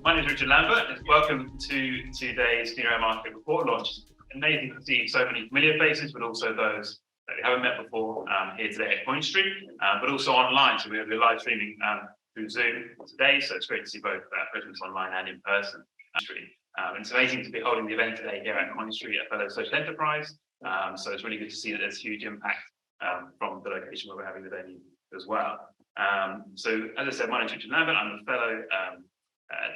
My name is Richard Lambert, and welcome to today's Clean Air Market Report launch. It's amazing to see so many familiar faces, but also those that we haven't met before here today at Point Street, but also online. So we're live streaming through Zoom today, so it's great to see both presence online and in person. And it's amazing to be holding the event today here at Point Street, a fellow social enterprise. So it's really good to see that there's huge impact from the location where we're having the venue as well. So as I said, my name is Richard Lambert. I'm a fellow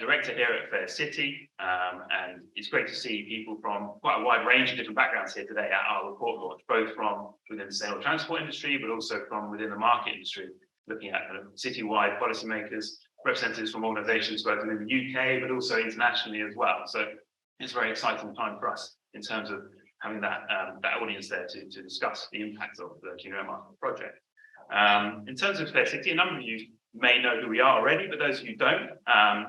director here at Fair City, and it's great to see people from quite a wide range of different backgrounds here today at our report launch, both from within the sustainable transport industry, but also from within the market industry, looking at kind of citywide policymakers, representatives from organisations both in the UK, but also internationally as well. So it's a very exciting time for us in terms of having that audience there to discuss the impact of the Clean Air Market project. In terms of Fair City, a number of you may know who we are already, but those who don't,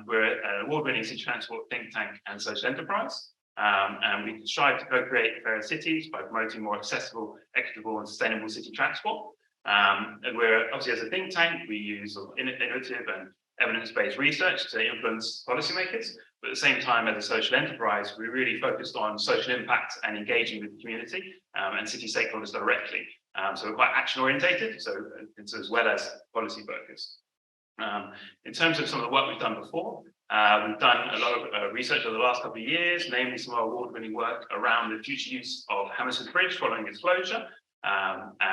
we're an award-winning city transport think tank and social enterprise. And we strive to co-create fairer cities by promoting more accessible, equitable and sustainable city transport. And we're obviously, as a think tank, we use innovative and evidence-based research to influence policymakers, but at the same time, as a social enterprise, we're really focused on social impact and engaging with the community and city stakeholders directly. So we're quite action-orientated, so it's as well as policy-focused. In terms of some of the work we've done before, we've done a lot of research over the last couple of years, namely some of our award-winning work around the future use of Hammersmith Bridge following its closure.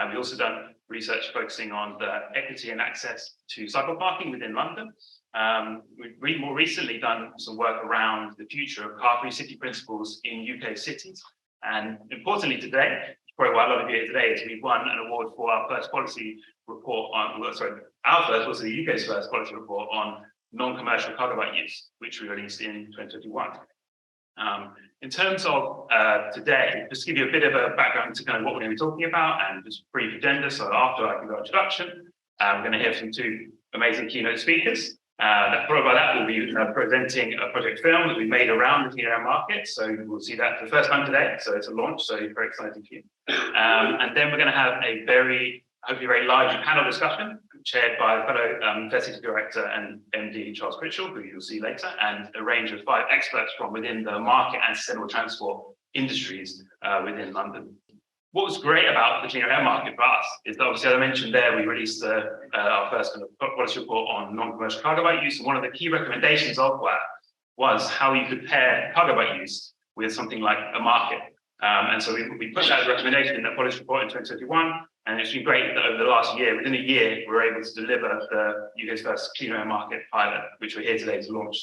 We've also done research focusing on the equity and access to cycle parking within London. We've more recently done some work around the future of car-free city principles in UK cities. And importantly today, probably why a lot of you here today is we've won an award for our first policy report on, our first was the UK's first policy report on non-commercial cargo bike use, which we released in 2021. In terms of today, just to give you a bit of a background to kind of what we're going to be talking about and just a brief agenda. So after I give our introduction, we're going to hear from two amazing keynote speakers. Followed by that, we'll be presenting a project film that we made around the Clean Air Market. So we'll see that for the first time today. So it's a launch, so it's very exciting for you. And then we're going to have a hopefully very large panel discussion chaired by fellow Fair City Director and MD Charles Critchell, who you'll see later, and a range of 5 experts from within the market and sustainable transport industries within London. What was great about the Clean Air Market for us is that, obviously, as I mentioned there, we released our first kind of policy report on non-commercial cargo bike use, and one of the key recommendations of that was how you could pair cargo bike use with something like a market. And so we put that recommendation in that policy report in 2021, and it's been great that over the last year, within a year, we were able to deliver the UK's first Clean Air Market pilot, which we're here today to launch.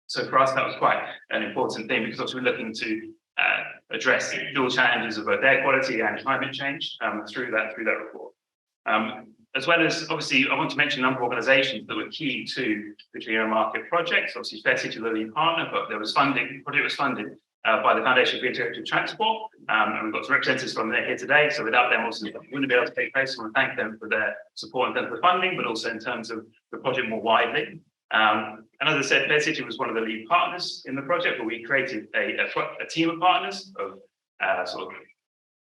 So for us, that was quite an important thing, because obviously we're looking to address dual challenges of both air quality and climate change through that report. As well as, obviously, I want to mention a number of organisations that were key to the Clean Air Market project. So obviously, Fair City was the lead partner, but the project was funded by the Foundation for Integrated Transport, and we've got some representatives from there here today. So without them, also, it wouldn't be able to take place. I want to thank them for their support in terms of the funding, but also in terms of the project more widely. And as I said, Fair City was one of the lead partners in the project, but we created a team of partners of sort of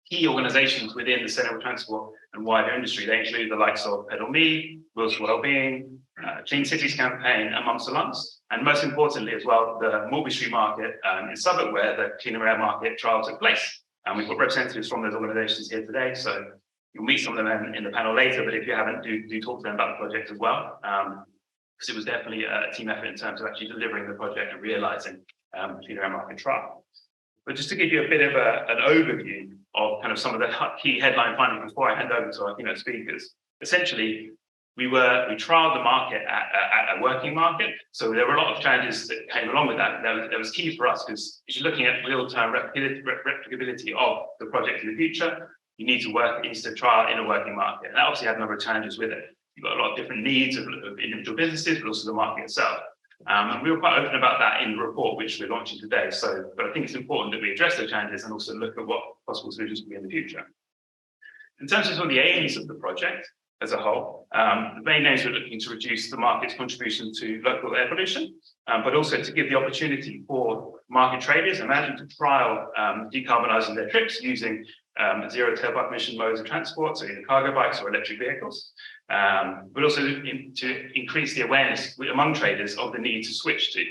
key organisations within the sustainable transport and wider industry. They include the likes of Pedal Me, Wellbeing, Clean Cities Campaign, amongst the others. And most importantly as well, the Maltby Street Market in Southwark, where the Clean Air Market trial took place. And we've got representatives from those organisations here today. So you'll meet some of them in the panel later, but if you haven't, do talk to them about the project as well. Because it was definitely a team effort in terms of actually delivering the project and realising the Clean Air Market trial. But just to give you a bit of an overview of kind of some of the key headline findings before I hand over to our keynote speakers, essentially, we trialled the market at a working market. So there were a lot of challenges that came along with that. That was key for us, because if you're looking at real-time replicability of the project in the future, you need to trial in a working market. And that obviously had a number of challenges with it. You've got a lot of different needs of individual businesses, but also the market itself. And we were quite open about that in the report, which we're launching today. But I think it's important that we address those challenges and also look at what possible solutions can be in the future. In terms of some of the aims of the project as a whole, the main aims are looking to reduce the market's contribution to local air pollution, but also to give the opportunity for market traders, imagine, to trial decarbonising their trips using zero tailpipe emission modes of transport, so either cargo bikes or electric vehicles. But also to increase the awareness among traders of the need to switch to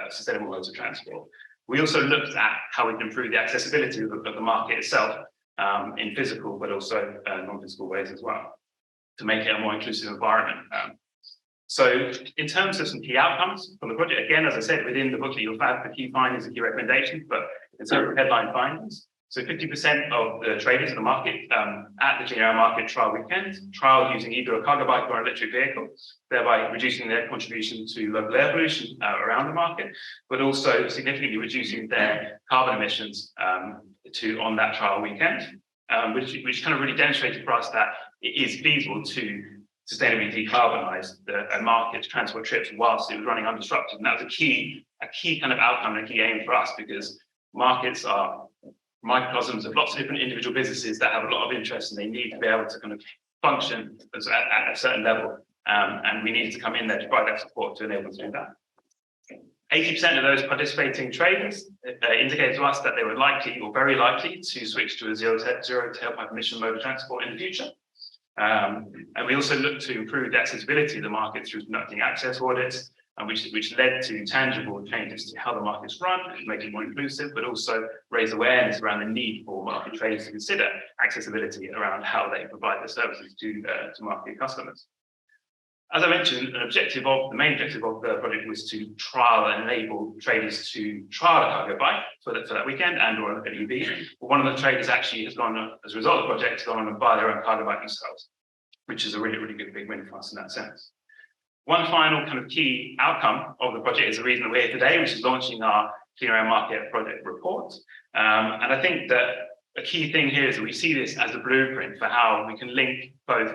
sustainable modes of transport. We also looked at how we can improve the accessibility of the market itself in physical, but also non-physical ways as well, to make it a more inclusive environment. So in terms of some key outcomes from the project, again, as I said, within the booklet, you'll have the key findings and key recommendations, but in terms of headline findings, so 50% of the traders in the market at the clean air market trial weekend trialed using either a cargo bike or an electric vehicle, thereby reducing their contribution to local air pollution around the market, but also significantly reducing their carbon emissions on that trial weekend, which kind of really demonstrated for us that it is feasible to sustainably decarbonise a market to transport trips whilst it was running undisrupted. And that was a key kind of outcome and a key aim for us, because markets are microcosms of lots of different individual businesses that have a lot of interest, and they need to be able to kind of function at a certain level. And we needed to come in there to provide that support to enable us to do that. 80% of those participating traders indicated to us that they were likely or very likely to switch to a zero tailpipe emission mode of transport in the future. And we also looked to improve the accessibility of the market through conducting access audits, which led to tangible changes to how the market's run, make it more inclusive, but also raise awareness around the need for market traders to consider accessibility around how they provide their services to market customers. As I mentioned, the main objective of the project was to trial and enable traders to trial a cargo bike for that weekend and or an EV. But one of the traders actually has gone on, as a result of the project, gone on and buy their own cargo bike themselves, which is a really, really good big win for us in that sense. One final kind of key outcome of the project is the reason that we're here today, which is launching our Clean Air Market Project Report. And I think that a key thing here is that we see this as a blueprint for how we can link both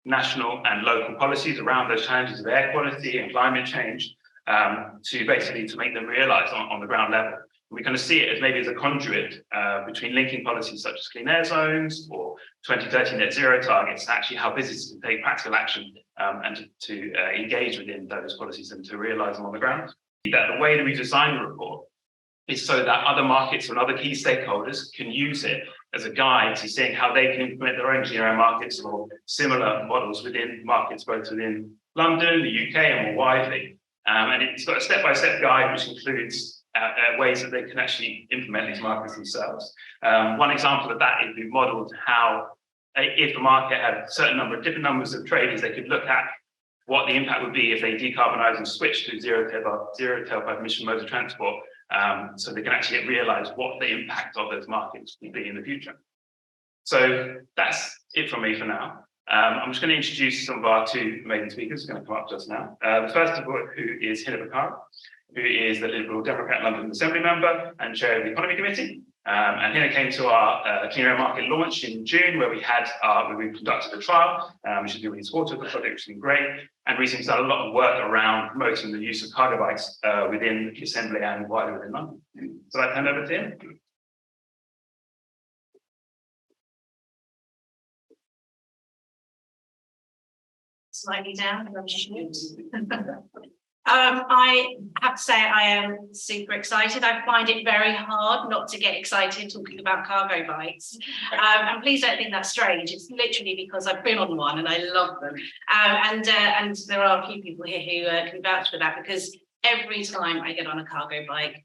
national and local policies around those challenges of air quality and climate change to make them realised on the ground level. We kind of see it as maybe as a conduit between linking policies such as clean air zones or 2030 net zero targets, actually how businesses can take practical action and to engage within those policies and to realise them on the ground. That the way that we design the report is so that other markets and other key stakeholders can use it as a guide to seeing how they can implement their own clean air markets or similar models within markets, both within London, the UK, and more widely. And it's got a step-by-step guide which includes ways that they can actually implement these markets themselves. One example of that is we've modelled how, if a market had a different numbers of traders, they could look at what the impact would be if they decarbonise and switch to zero tailpipe emission modes of transport, so they can actually realise what the impact of those markets will be in the future. So that's it from me for now. I'm just going to introduce some of our two amazing speakers who are going to come up just now. The first of all, who is Hina, who is the Liberal Democrat London Assembly member and chair of the Economy Committee. And Hina came to our Clean Air Market launch in June, where we conducted a trial, which has been really supportive of the project, which has been great. And recently done a lot of work around promoting the use of cargo bikes within the Assembly and wider within London. So I'd hand over to him. Slightly down. I have to say I am super excited. I find it very hard not to get excited talking about cargo bikes. And please don't think that's strange. It's literally because I've been on one and I love them. And there are a few people here who can vouch for that, because every time I get on a cargo bike,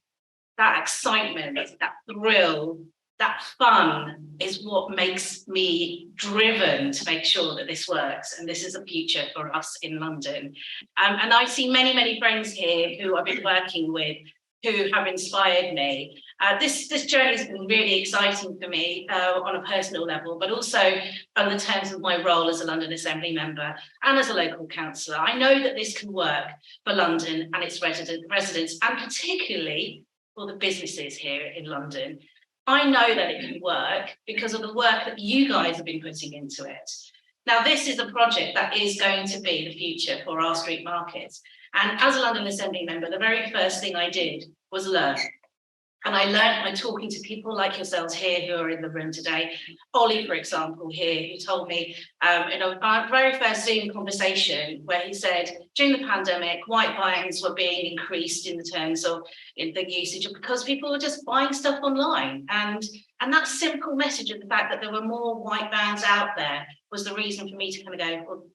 that excitement, that thrill, that fun is what makes me driven to make sure that this works. And this is a future for us in London. And I see many, many friends here who I've been working with who have inspired me. This journey has been really exciting for me on a personal level, but also on the terms of my role as a London Assembly member and as a local councillor. I know that this can work for London and its residents, and particularly for the businesses here in London. I know that it can work because of the work that you guys have been putting into it. Now, this is a project that is going to be the future for our street markets. And as a London Assembly member, the very first thing I did was learn. And I learned by talking to people like yourselves here who are in the room today. Ollie, for example, here, who told me in our very first Zoom conversation where he said, during the pandemic, white vans were being increased in the terms of the usage because people were just buying stuff online. And that simple message of the fact that there were more white vans out there was the reason for me to kind of go, well,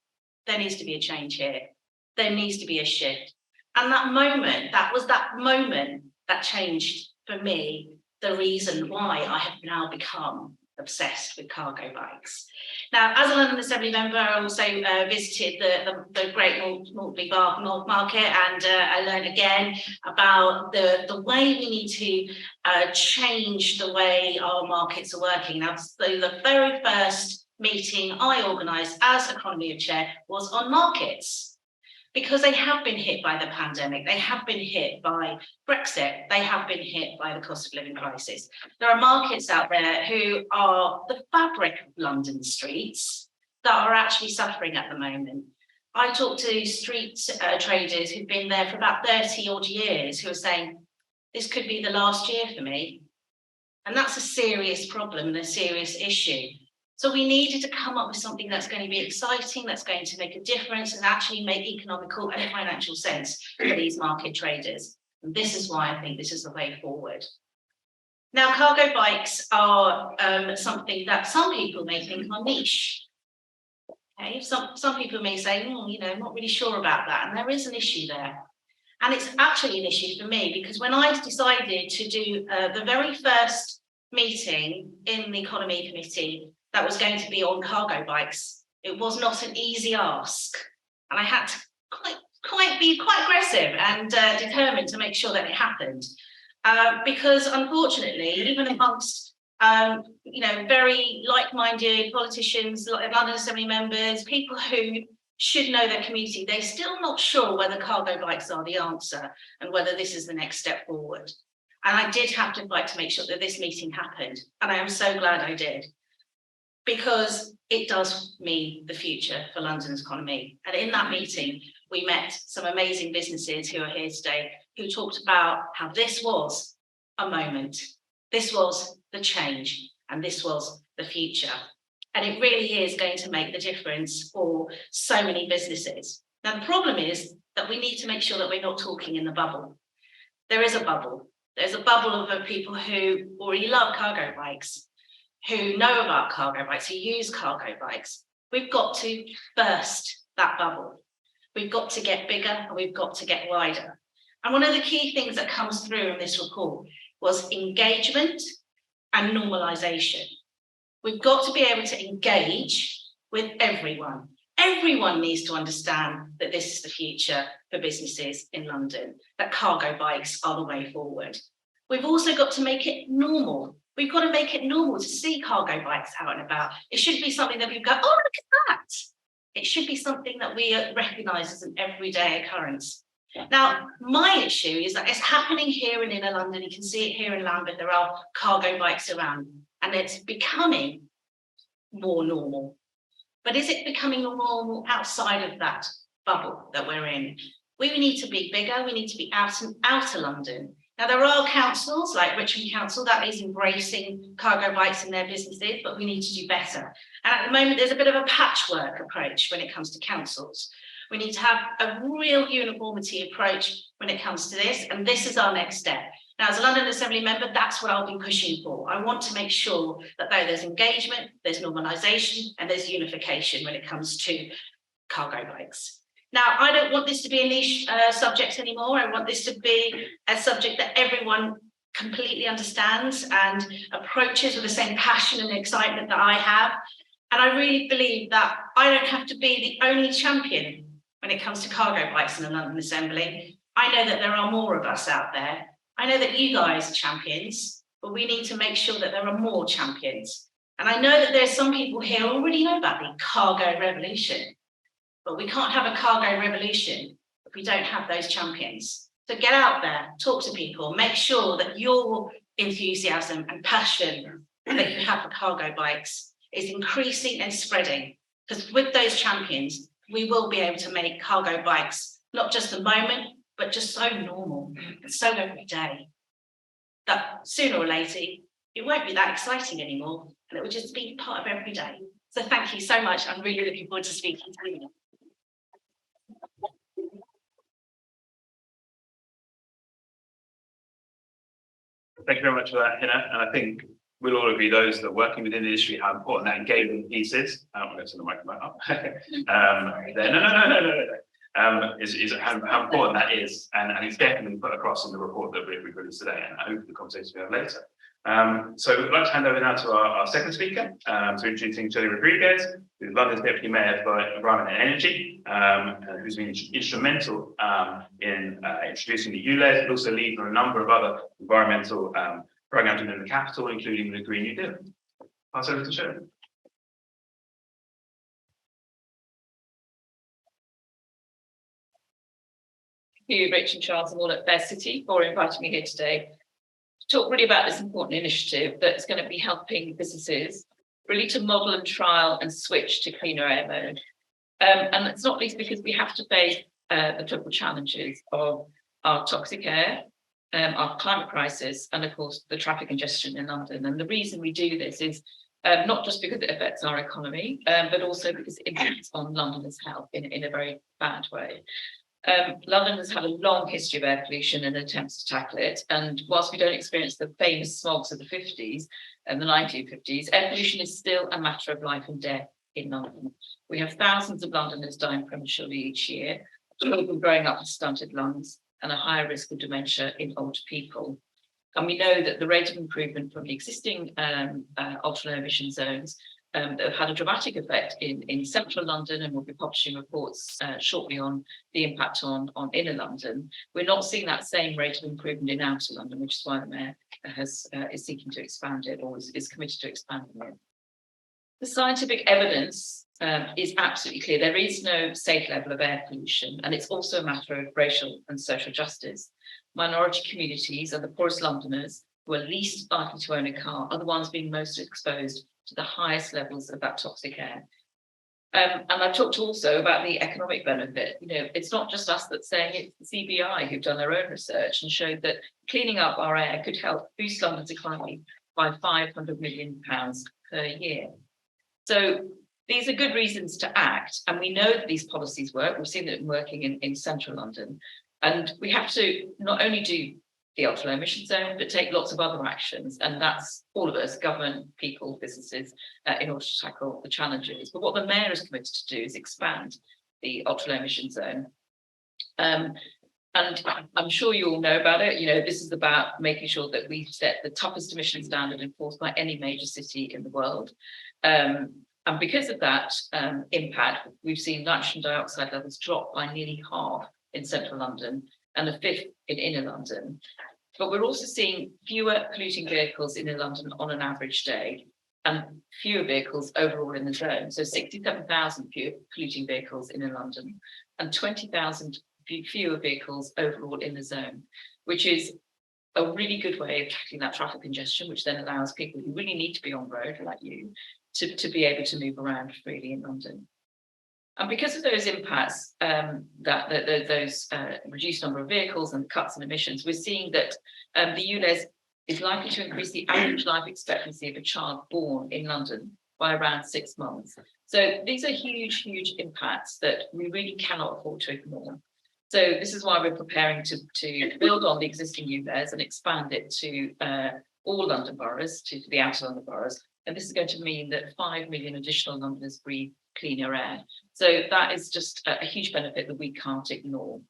there needs to be a change here. There needs to be a shift. And that was that moment that changed for me the reason why I have now become obsessed with cargo bikes. Now, as a London Assembly member, I also visited the Great Maltby market, and I learned again about the way we need to change the way our markets are working. Now, so the very first meeting I organised as Economy of Chair was on markets, because they have been hit by the pandemic, they have been hit by Brexit, they have been hit by the cost of living crisis. There are markets out there who are the fabric of London streets that are actually suffering at the moment. I talked to street traders who've been there for about 30 odd years who are saying, this could be the last year for me. And that's a serious problem and a serious issue. So we needed to come up with something that's going to be exciting, that's going to make a difference and actually make economical and financial sense for these market traders. And this is why I think this is the way forward. Now, cargo bikes are something that some people may think are niche. Okay, some people may say, I'm not really sure about that. And there is an issue there. And it's actually an issue for me, because when I decided to do the very first meeting in the Economy Committee that was going to be on cargo bikes, it was not an easy ask. And I had to be quite aggressive and determined to make sure that it happened. Because unfortunately, even amongst very like-minded politicians, London Assembly members, people who should know their community, they're still not sure whether cargo bikes are the answer and whether this is the next step forward. And I did have to fight to make sure that this meeting happened. And I am so glad I did, because it does mean the future for London's economy. And in that meeting, we met some amazing businesses who are here today, who talked about how this was a moment, this was the change, and this was the future. And it really is going to make the difference for so many businesses. Now, the problem is that we need to make sure that we're not talking in the bubble. There is a bubble. There's a bubble of people who already love cargo bikes, who know about cargo bikes, who use cargo bikes. We've got to burst that bubble. We've got to get bigger and we've got to get wider. And one of the key things that comes through in this report was engagement and normalisation. We've got to be able to engage with everyone. Everyone needs to understand that this is the future for businesses in London, that cargo bikes are the way forward. We've also got to make it normal. We've got to make it normal to see cargo bikes out and about. It should be something that we go, oh, look at that. It should be something that we recognise as an everyday occurrence. Now, my issue is that it's happening here in inner London. You can see it here in Lambeth. There are cargo bikes around, and it's becoming more normal. But is it becoming normal outside of that bubble that we're in? We need to be bigger. We need to be out and outer London. Now, there are councils like Richmond Council that is embracing cargo bikes in their businesses, but we need to do better. And at the moment, there's a bit of a patchwork approach when it comes to councils. We need to have a real uniformity approach when it comes to this, and this is our next step. Now, as a London Assembly member, that's what I'll be pushing for. I want to make sure that there's engagement, there's normalisation, and there's unification when it comes to cargo bikes. Now, I don't want this to be a niche subject anymore. I want this to be a subject that everyone completely understands and approaches with the same passion and excitement that I have. And I really believe that I don't have to be the only champion when it comes to cargo bikes in the London Assembly. I know that there are more of us out there. I know that you guys are champions, but we need to make sure that there are more champions. And I know that there's some people here who already know about the cargo revolution, but we can't have a cargo revolution if we don't have those champions. So get out there, talk to people, make sure that your enthusiasm and passion that you have for cargo bikes is increasing and spreading, because with those champions, we will be able to make cargo bikes not just a moment, but just so normal and so every day that sooner or later, it won't be that exciting anymore, and it will just be part of every day. So thank you so much. I'm really looking forward to speaking to you. Thank you very much for that, Hina. And I think we'll all agree, those that are working within the industry, how important that engagement piece is. I don't want to turn the microphone up. No. is how important that is, and it's definitely put across in the report that we've released today, and I hope the conversation we have later. So we'd like to hand over now to our second speaker, so introducing Shirley Rodrigues, who's London's Deputy Mayor for Environment and Energy, who's been instrumental in introducing the ULEZ, but also leading on a number of other environmental programs within the capital, including the Green New Deal. Pass over to Shirley. Thank you, Rich and Charles, and all at Fair City for inviting me here today to talk really about this important initiative that's going to be helping businesses really to model and trial and switch to cleaner air mode. And it's not least because we have to face the triple challenges of our toxic air, our climate crisis, and of course the traffic congestion in London. And the reason we do this is not just because it affects our economy, but also because it impacts on Londoners' health in a very bad way. London has had a long history of air pollution and attempts to tackle it. And whilst we don't experience the famous smogs of the 50s and the 1950s, air pollution is still a matter of life and death in London. We have thousands of Londoners dying prematurely each year, children growing up with stunted lungs, and a higher risk of dementia in older people. And we know that the rate of improvement from the existing ultra low emission zones that have had a dramatic effect in central London, and we'll be publishing reports shortly on the impact on inner London. We're not seeing that same rate of improvement in outer London, which is why the Mayor is seeking to expand it, or is committed to expanding it. The scientific evidence is absolutely clear. There is no safe level of air pollution, and it's also a matter of racial and social justice. Minority communities and the poorest Londoners who are least likely to own a car are the ones being most exposed to the highest levels of that toxic air. And I've talked also about the economic benefit. You know, it's not just us that's saying it, it's the CBI who've done their own research and showed that cleaning up our air could help boost London's economy by £500 million per year. So these are good reasons to act, and we know that these policies work. We've seen them working in central London, and we have to not only do the ultra low emission zone, but take lots of other actions. And that's all of us, government, people, businesses, in order to tackle the challenges. But what the Mayor is committed to do is expand the ultra low emission zone. And I'm sure you all know about it. You know, this is about making sure that we set the toughest emission standard enforced by any major city in the world. And because of that impact, we've seen nitrogen dioxide levels drop by nearly half in central London and a fifth in inner London. But we're also seeing fewer polluting vehicles in inner London on an average day, and fewer vehicles overall in the zone. So 67,000 fewer polluting vehicles in inner London and 20,000 fewer vehicles overall in the zone, which is a really good way of tackling that traffic congestion, which then allows people who really need to be on road, like you, to be able to move around freely in London. And because of those impacts, those reduced number of vehicles and cuts in emissions, we're seeing that the ULEZ is likely to increase the average life expectancy of a child born in London by around 6 months. So these are huge, huge impacts that we really cannot afford to ignore. So this is why we're preparing to build on the existing ULEZ and expand it to all London boroughs, to the outer London boroughs. And this is going to mean that 5 million additional Londoners breathe cleaner air. So that is just a huge benefit that we can't ignore.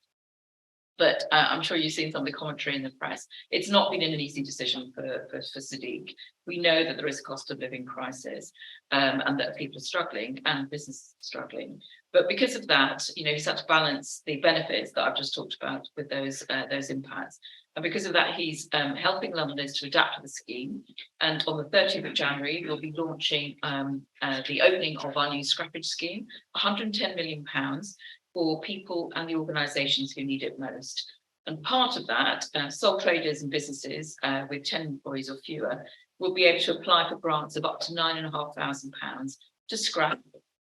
But I'm sure you've seen some of the commentary in the press. It's not been an easy decision for Sadiq. We know that there is a cost of living crisis and that people are struggling and business struggling. But because of that, you know, he's had to balance the benefits that I've just talked about with those impacts. And because of that, he's helping Londoners to adapt to the scheme. And on the 30th of January, we'll be launching the opening of our new scrappage scheme, £110 million for people and the organisations who need it most. And part of that, sole traders and businesses with 10 employees or fewer will be able to apply for grants of up to £9,500 to scrap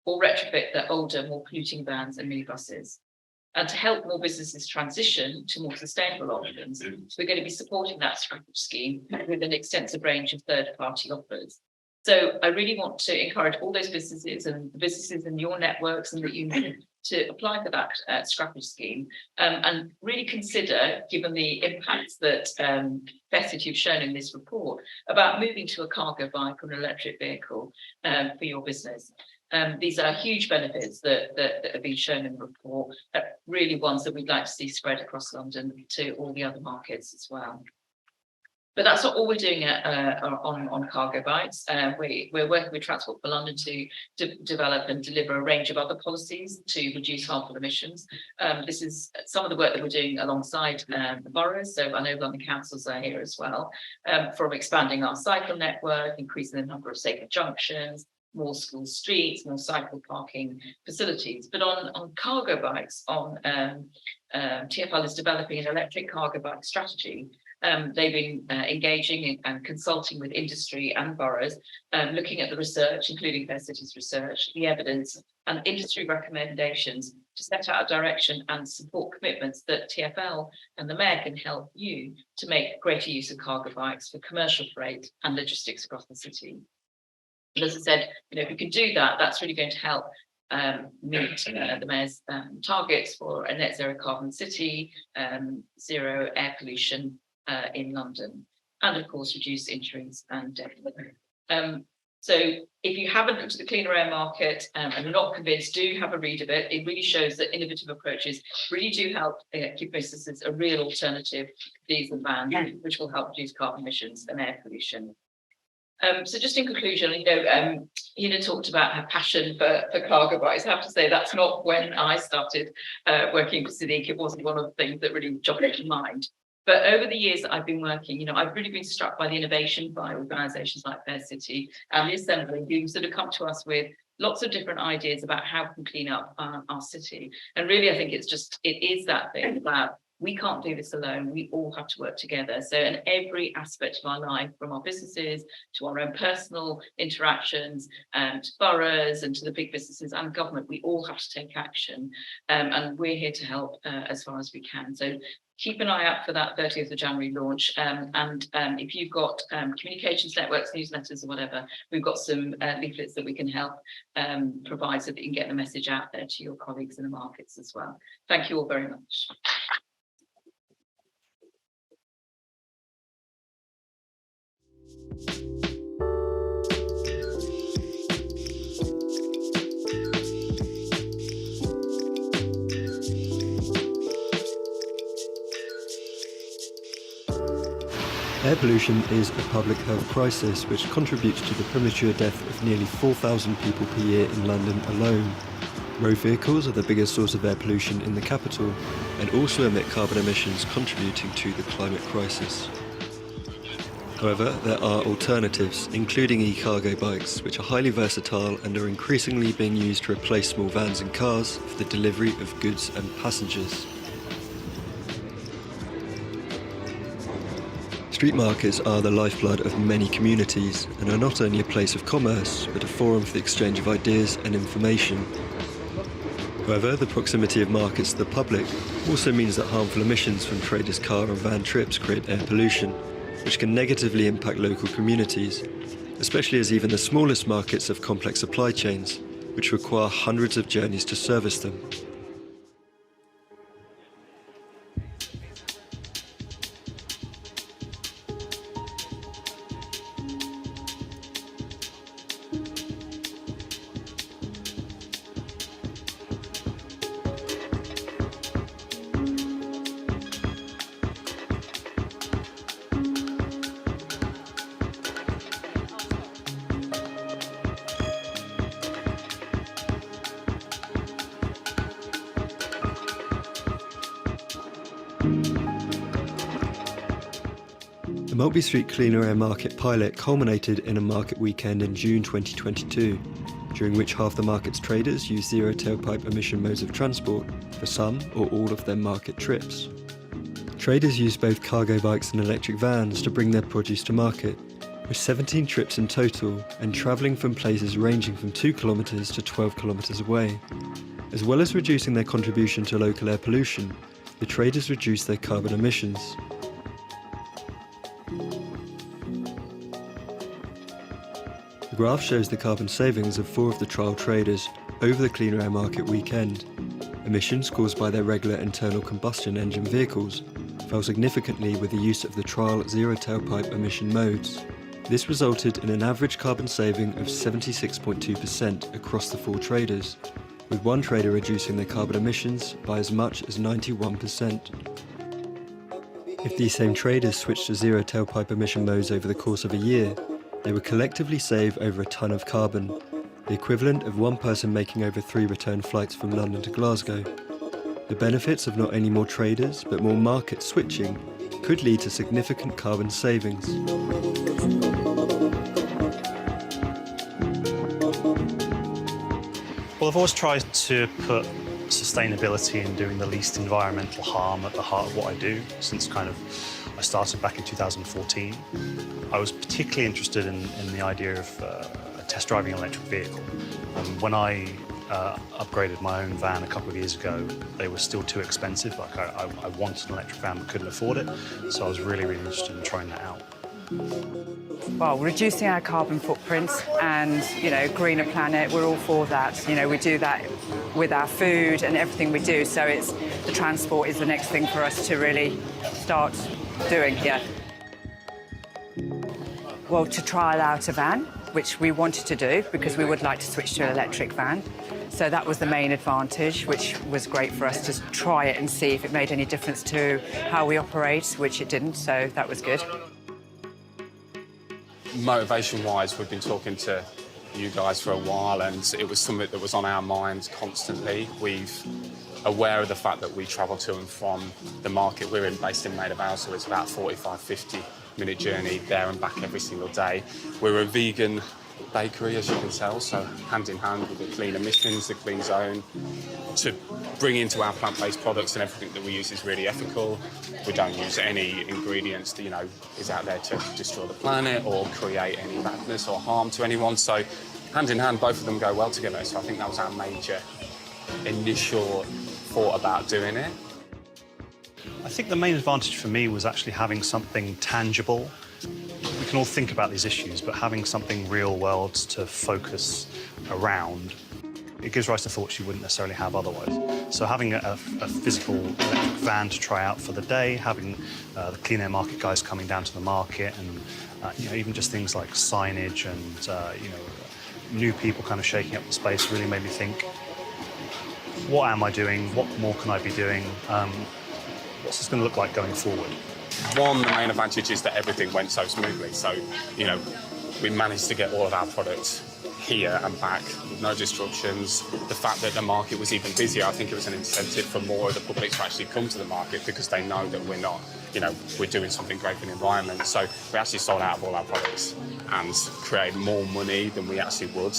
or retrofit their older, more polluting vans and minibuses. And to help more businesses transition to more sustainable options, we're going to be supporting that scrappage scheme with an extensive range of third-party offers. So I really want to encourage all those businesses and the businesses in your networks and that you know to apply for that scrappage scheme and really consider, given the impacts that Beth, you've shown in this report, about moving to a cargo bike or an electric vehicle for your business. These are huge benefits that have been shown in the report, really ones that we'd like to see spread across London to all the other markets as well. But that's not all we're doing on cargo bikes. We're working with Transport for London to develop and deliver a range of other policies to reduce harmful emissions. This is some of the work that we're doing alongside the boroughs. So I know London councils are here as well, from expanding our cycle network, increasing the number of safer junctions, more school streets, more cycle parking facilities. But on cargo bikes, TfL is developing an electric cargo bike strategy. They've been engaging and consulting with industry and boroughs, looking at the research, including Fair Cities research, the evidence and industry recommendations to set out a direction and support commitments that TfL and the Mayor can help you to make greater use of cargo bikes for commercial freight and logistics across the city. And as I said, if we can do that, that's really going to help meet the Mayor's targets for a net zero carbon city, zero air pollution in London, and of course reduce injuries and death. So if you haven't looked at the Cleaner Air Market and are not convinced, do have a read of it. It really shows that innovative approaches really do help give businesses a real alternative to diesel vans, which will help reduce carbon emissions and air pollution. So just in conclusion, Hina talked about her passion for cargo bikes. I have to say that's not when I started working for Sadiq. It wasn't one of the things that really jogged in mind. But over the years that I've been working, I've really been struck by the innovation by organisations like Fair City and the Assembly, who sort of come to us with lots of different ideas about how we can clean up our city. And really, I think it is that thing about we can't do this alone. We all have to work together. So in every aspect of our life, from our businesses to our own personal interactions, to boroughs and to the big businesses and government, we all have to take action. And we're here to help as far as we can. So keep an eye out for that 30th of January launch. And if you've got communications networks, newsletters or whatever, we've got some leaflets that we can help provide so that you can get the message out there to your colleagues in the markets as well. Thank you all very much. Air pollution is a public health crisis which contributes to the premature death of nearly 4,000 people per year in London alone. Road vehicles are the biggest source of air pollution in the capital and also emit carbon emissions contributing to the climate crisis. However, there are alternatives, including e-cargo bikes, which are highly versatile and are increasingly being used to replace small vans and cars for the delivery of goods and passengers. Street markets are the lifeblood of many communities and are not only a place of commerce, but a forum for the exchange of ideas and information. However, the proximity of markets to the public also means that harmful emissions from traders' car and van trips create air pollution, which can negatively impact local communities, especially as even the smallest markets have complex supply chains, which require hundreds of journeys to service them. The Maltby Street Cleaner Air Market pilot culminated in a market weekend in June 2022, during which half the market's traders used zero tailpipe emission modes of transport for some or all of their market trips. Traders used both cargo bikes and electric vans to bring their produce to market, with 17 trips in total and travelling from places ranging from 2 kilometres to 12 kilometres away. As well as reducing their contribution to local air pollution, the traders reduced their carbon emissions. The graph shows the carbon savings of 4 of the trial traders over the Cleaner Air Market weekend. Emissions caused by their regular internal combustion engine vehicles fell significantly with the use of the trial zero tailpipe emission modes. This resulted in an average carbon saving of 76.2% across the 4 traders, with one trader reducing their carbon emissions by as much as 91%. If these same traders switched to zero tailpipe emission modes over the course of a year, they would collectively save over a tonne of carbon, the equivalent of one person making over 3 return flights from London to Glasgow. The benefits of not only more traders, but more market switching could lead to significant carbon savings. Well, I've always tried to put sustainability and doing the least environmental harm at the heart of what I do since I started back in 2014. I was particularly interested in the idea of test driving an electric vehicle. When I upgraded my own van a couple of years ago, they were still too expensive. Like I wanted an electric van but couldn't afford it, so I was really interested in trying that out. Well, reducing our carbon footprints and, greener planet, we're all for that. We do that with our food and everything we do, so the transport is the next thing for us to really start doing here. Well, to trial out a van, which we wanted to do because we would like to switch to an electric van. So that was the main advantage, which was great for us to try it and see if it made any difference to how we operate, which it didn't, so that was good. Motivation-wise, we've been talking to you guys for a while, and it was something that was on our minds constantly. We're aware of the fact that we travel to and from the market we're in, based in Maid of Vale, so it's about 45-50-minute journey there and back every single day. We're a vegan bakery, as you can tell, so hand in hand with the clean emissions, the clean zone. To bring into our plant-based products and everything that we use is really ethical. We don't use any ingredients that, is out there to destroy the planet or create any badness or harm to anyone. So hand in hand, both of them go well together. So I think that was our major initial thought about doing it. I think the main advantage for me was actually having something tangible. We can all think about these issues, but having something real world to focus around, it gives rise to thoughts you wouldn't necessarily have otherwise. So having a physical electric van to try out for the day, having the clean air market guys coming down to the market, and even just things like signage and new people kind of shaking up the space really made me think, what am I doing? What more can I be doing? What's this going to look like going forward? One, the main advantage is that everything went so smoothly. So, we managed to get all of our products here and back with no disruptions. The fact that the market was even busier, I think it was an incentive for more of the public to actually come to the market because they know that we're not, we're doing something great for the environment. So we actually sold out of all our products and created more money than we actually would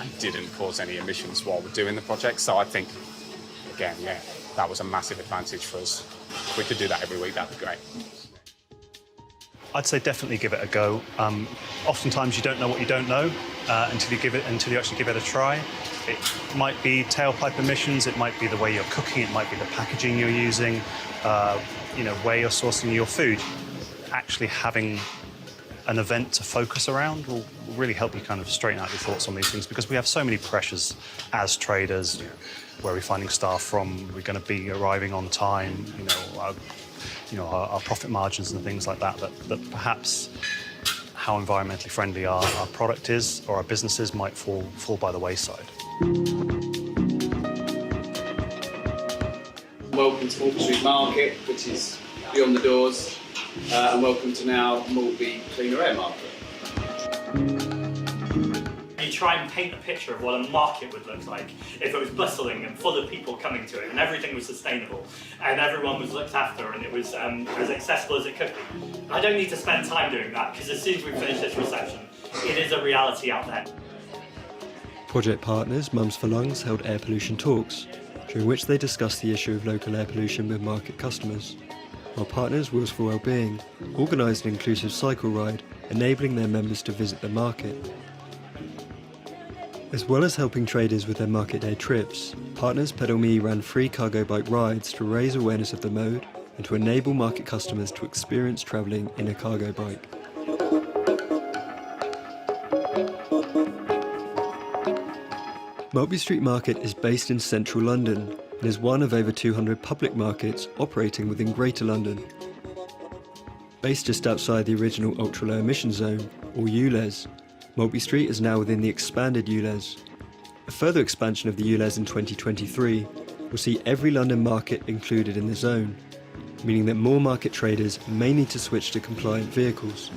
and didn't cause any emissions while we're doing the project. So I think, again, that was a massive advantage for us. If we could do that every week, that'd be great. I'd say definitely give it a go. Oftentimes you don't know what you don't know until you actually give it a try. It might be tailpipe emissions, it might be the way you're cooking, it might be the packaging you're using, where you're sourcing your food. Actually having an event to focus around will really help you kind of straighten out your thoughts on these things, because we have so many pressures as traders. Where are we finding staff from? We're going to be arriving on time, our profit margins and things like that, that perhaps how environmentally friendly our product is or our businesses might fall by the wayside. Welcome to Waltham Street Market, which is beyond the doors, and welcome to now Maltby Cleaner Air Market. You try and paint a picture of what a market would look like if it was bustling and full of people coming to it and everything was sustainable and everyone was looked after and it was as accessible as it could be. I don't need to spend time doing that because as soon as we finish this reception, it is a reality out there. Project partners Mums for Lungs held air pollution talks, during which they discussed the issue of local air pollution with market customers, while partners Wheels for Wellbeing organised an inclusive cycle ride, enabling their members to visit the market. As well as helping traders with their market day trips, partners Pedal Me ran free cargo bike rides to raise awareness of the mode and to enable market customers to experience travelling in a cargo bike. Maltby Street Market is based in central London and is one of over 200 public markets operating within Greater London. Based just outside the original ultra-low emission zone, or ULEZ, Maltby Street is now within the expanded ULEZ. A further expansion of the ULEZ in 2023 will see every London market included in the zone, meaning that more market traders may need to switch to compliant vehicles.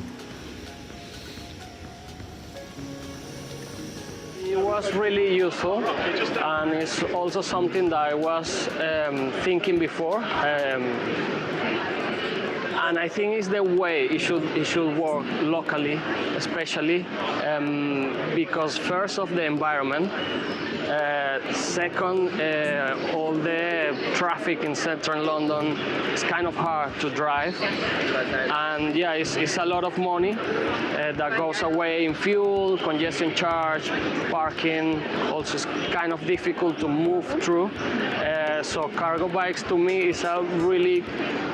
It was really useful, and it's also something that I was thinking before. And I think it's the way it should work locally, especially because first of the environment, second, all the traffic in central London is kind of hard to drive, and yeah, it's a lot of money that goes away in fuel, congestion charge, parking. Also, it's kind of difficult to move through. So cargo bikes to me is a really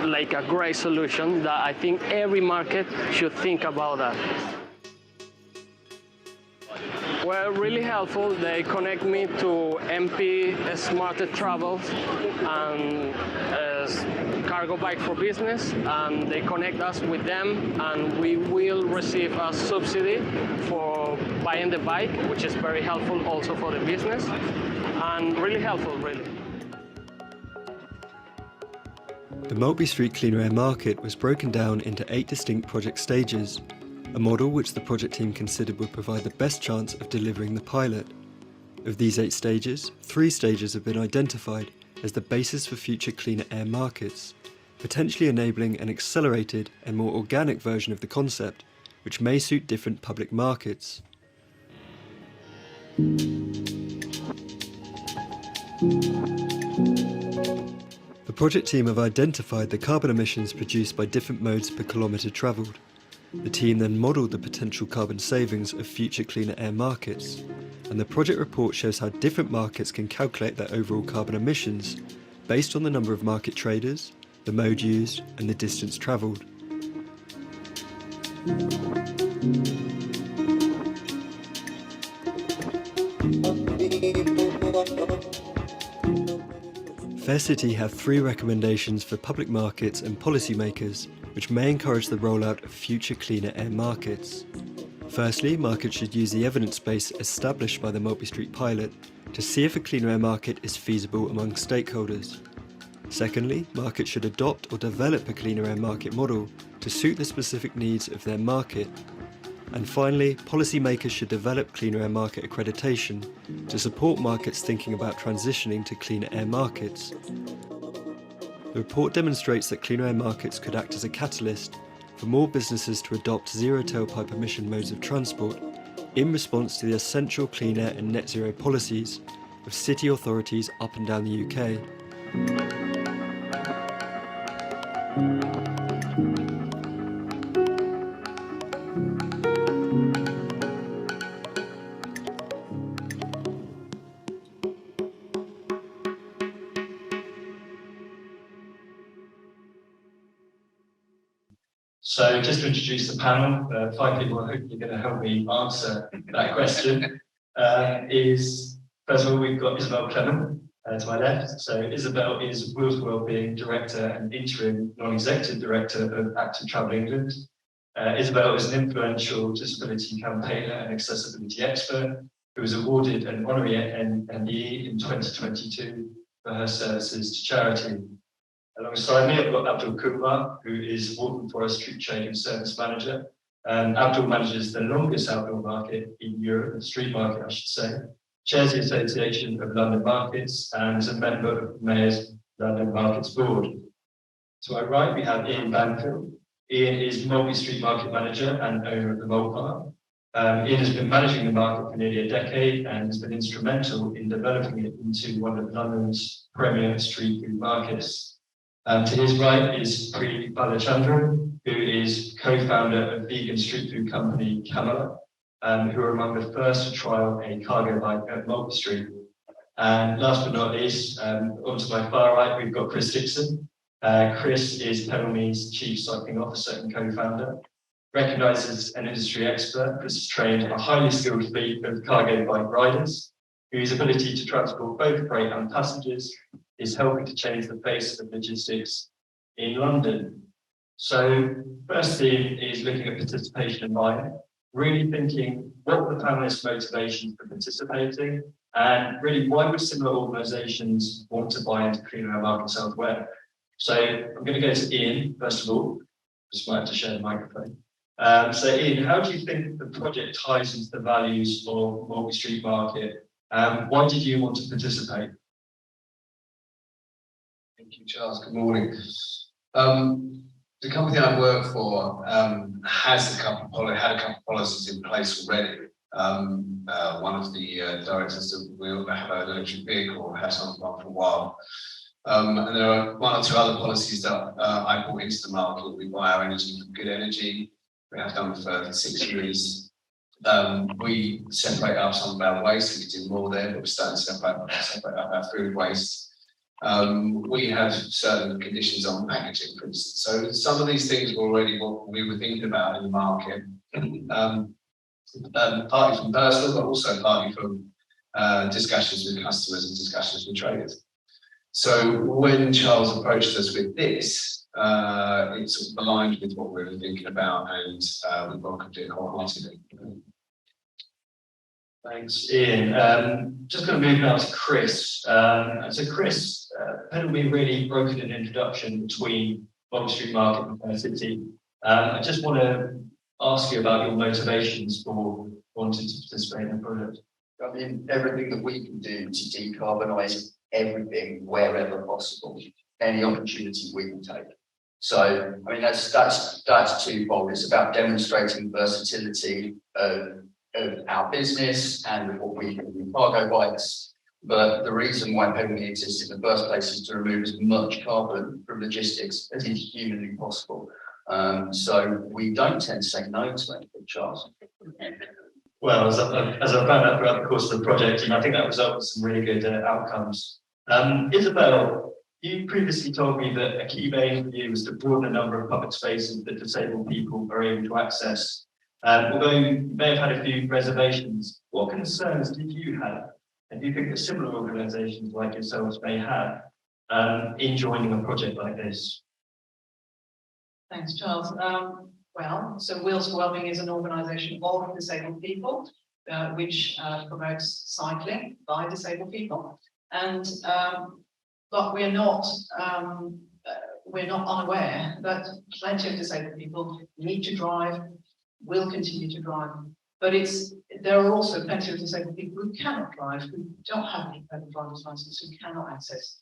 like a great solution that I think every market should think about that. Well, really helpful. They connect me to MP Smarter Travels and Cargo Bike for Business, and they connect us with them, and we will receive a subsidy for buying the bike, which is very helpful also for the business, and really helpful, really. The Maltby Street Cleaner Air Market was broken down into 8 distinct project stages, a model which the project team considered would provide the best chance of delivering the pilot. Of these 8 stages, 3 stages have been identified as the basis for future cleaner air markets, potentially enabling an accelerated and more organic version of the concept, which may suit different public markets. The project team have identified the carbon emissions produced by different modes per kilometre travelled. The team then modelled the potential carbon savings of future cleaner air markets, and the project report shows how different markets can calculate their overall carbon emissions based on the number of market traders, the mode used, and the distance travelled. Fair City have 3 recommendations for public markets and policymakers which may encourage the rollout of future cleaner air markets. Firstly, markets should use the evidence base established by the Maltby Street pilot to see if a cleaner air market is feasible among stakeholders. Secondly, markets should adopt or develop a cleaner air market model to suit the specific needs of their market. And finally, policymakers should develop cleaner air market accreditation to support markets thinking about transitioning to cleaner air markets. The report demonstrates that cleaner air markets could act as a catalyst for more businesses to adopt zero tailpipe emission modes of transport in response to the essential clean air and net zero policies of city authorities up and down the UK. So just to introduce the panel, 5 people are hopefully going to help me answer that question. First of all, we've got Isabelle Clement to my left. So Isabelle is Wellbeing Director and Interim Non-Executive Director of Active Travel England. Isabelle is an influential disability campaigner and accessibility expert who was awarded an honorary NDE in 2022 for her services to charity. Alongside me, I've got Abdul, who is Waltham Forest Street Trading Service Manager. Abdul manages the longest outdoor market in Europe, the street market, I should say, chairs the Association of London Markets, and is a member of the Mayor's London Markets Board. To my right, we have Ian Banfield. Ian is Maltby Street Market Manager and owner of the Mole Park. Ian has been managing the market for nearly a decade and has been instrumental in developing it into one of London's premier street food markets. To his right is Balachandran, who is co-founder of vegan street food company Kamala, who are among the first to trial a cargo bike at Maltby Street. And last but not least, onto my far right, we've got Chris Dixon. Chris is Penalme's Chief Cycling Officer and co-founder. Recognised as an industry expert, Chris has trained a highly skilled fleet of cargo bike riders, whose ability to transport both freight and passengers is helping to change the face of logistics in London. So first theme is looking at participation and buy-in, really thinking what were the panelists' motivations for participating And really, why would similar organisations want to buy into Clean Air Markets elsewhere? So I'm going to go to Ian, first of all. Just might have to share the microphone. So Ian, how do you think the project ties into the values of Maltby Street Market? Why did you want to participate? Thank you, Charles. Good morning. The company I work for has had a couple of policies in place already. One of the directors that will have an electric vehicle has on one for a while. And there are one or two other policies that I brought into the market. We buy our energy from Good Energy. We have done for 6 years. We separate up some of our waste. We do more there, but we're starting to separate up our food waste. We have certain conditions on packaging, for instance. So some of these things were already what we were thinking about in the market, partly from personal, but also partly from discussions with customers and discussions with traders. So when Charles approached us with this, it sort of aligned with what we were thinking about, and we welcomed it wholeheartedly. Thanks, Ian. Just going to move now to Chris. So Chris, Penalty really brokered an introduction between Maltby Street Market and Fair City. I just want to ask you about your motivations for wanting to participate in the project. I mean, everything that we can do to decarbonise everything wherever possible, any opportunity we can take. So, I mean, that's twofold. It's about demonstrating versatility of our business and what we can do cargo bikes. But the reason why Penalty exists in the first place is to remove as much carbon from logistics as is humanly possible. So we don't tend to say no to anything, Charles. Well, as I found out throughout the course of the project, and I think that resulted in some really good outcomes. Isabelle, you previously told me that a key aim for you was to broaden the number of public spaces that disabled people are able to access. Although you may have had a few reservations, what concerns did you have? And do you think that similar organisations like yourselves may have in joining a project like this? Thanks, Charles. So Wheels for Wellbeing is an organisation of disabled people, which promotes cycling by disabled people. And but we're not unaware that plenty of disabled people need to drive, will continue to drive. But there are also plenty of disabled people who cannot drive, who don't have an independent driver's license, who cannot access